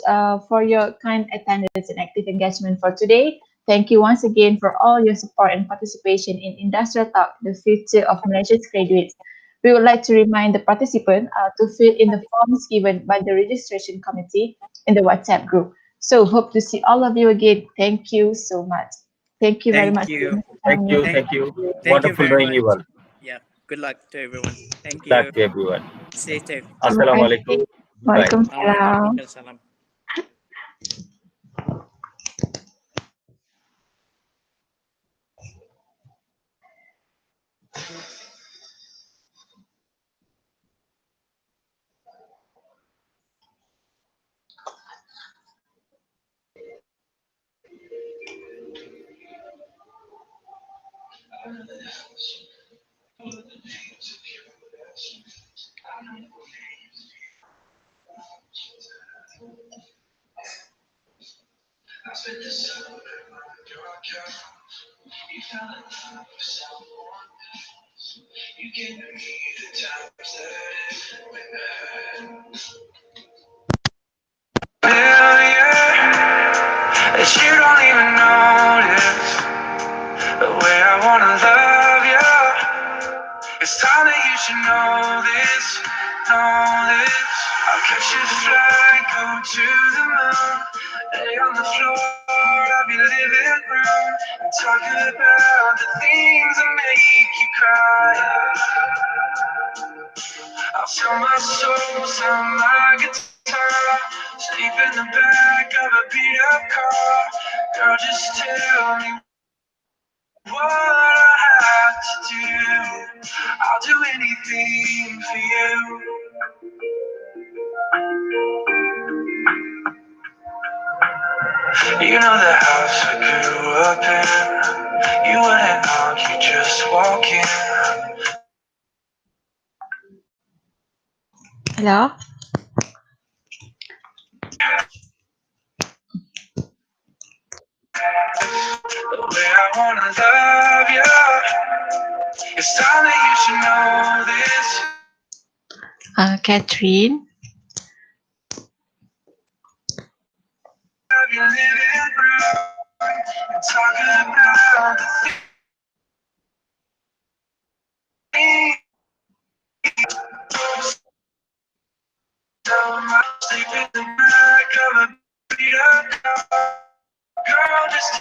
for your kind attendance and active engagement for today. Thank you once again for all your support and participation in Industrial Talk, the future of Malaysia's graduates. We would like to remind the participant to fill in the forms given by the registration committee in the WhatsApp group. So hope to see all of you again. Thank you so much. Thank you very Thank much, you. Mr. Thank Sami. you. Thank, Thank you. thank you Wonderful very knowing much. you all. Yeah. Good luck to everyone. Thank Luck you. to everyone. Stay safe. Terima Assalamu alaikum. kasih. Bye. Waalaikumsalam. Waalaikumsalam. That you don't even notice the way I wanna love you. It's time that you should know this, know this. I'll catch your flight, go to the moon, lay on the floor of your living room, and talk about the things that make you cry. I'll sell my soul, sell my guitar, sleep in the back of a beat up car. Girl, just tell me what I have to do. I'll do anything for you. You know the house we grew up in. You wouldn't knock, you just walk in. Hello. The way I wanna love you. It's time that you should know this. Catherine. Of your living room and talk about the things so much. Sleep in the back of a beat up car. Girl, just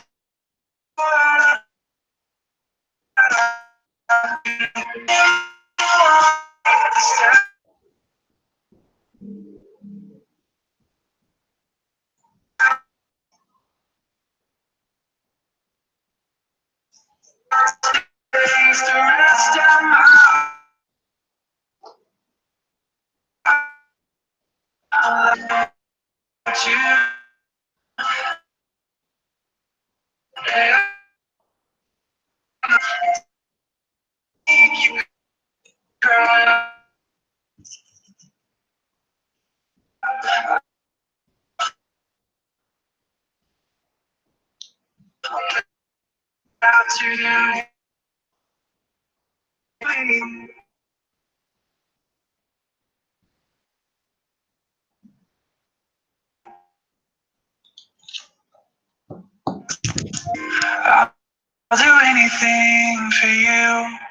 wanna things to rest on my I'll do anything for you.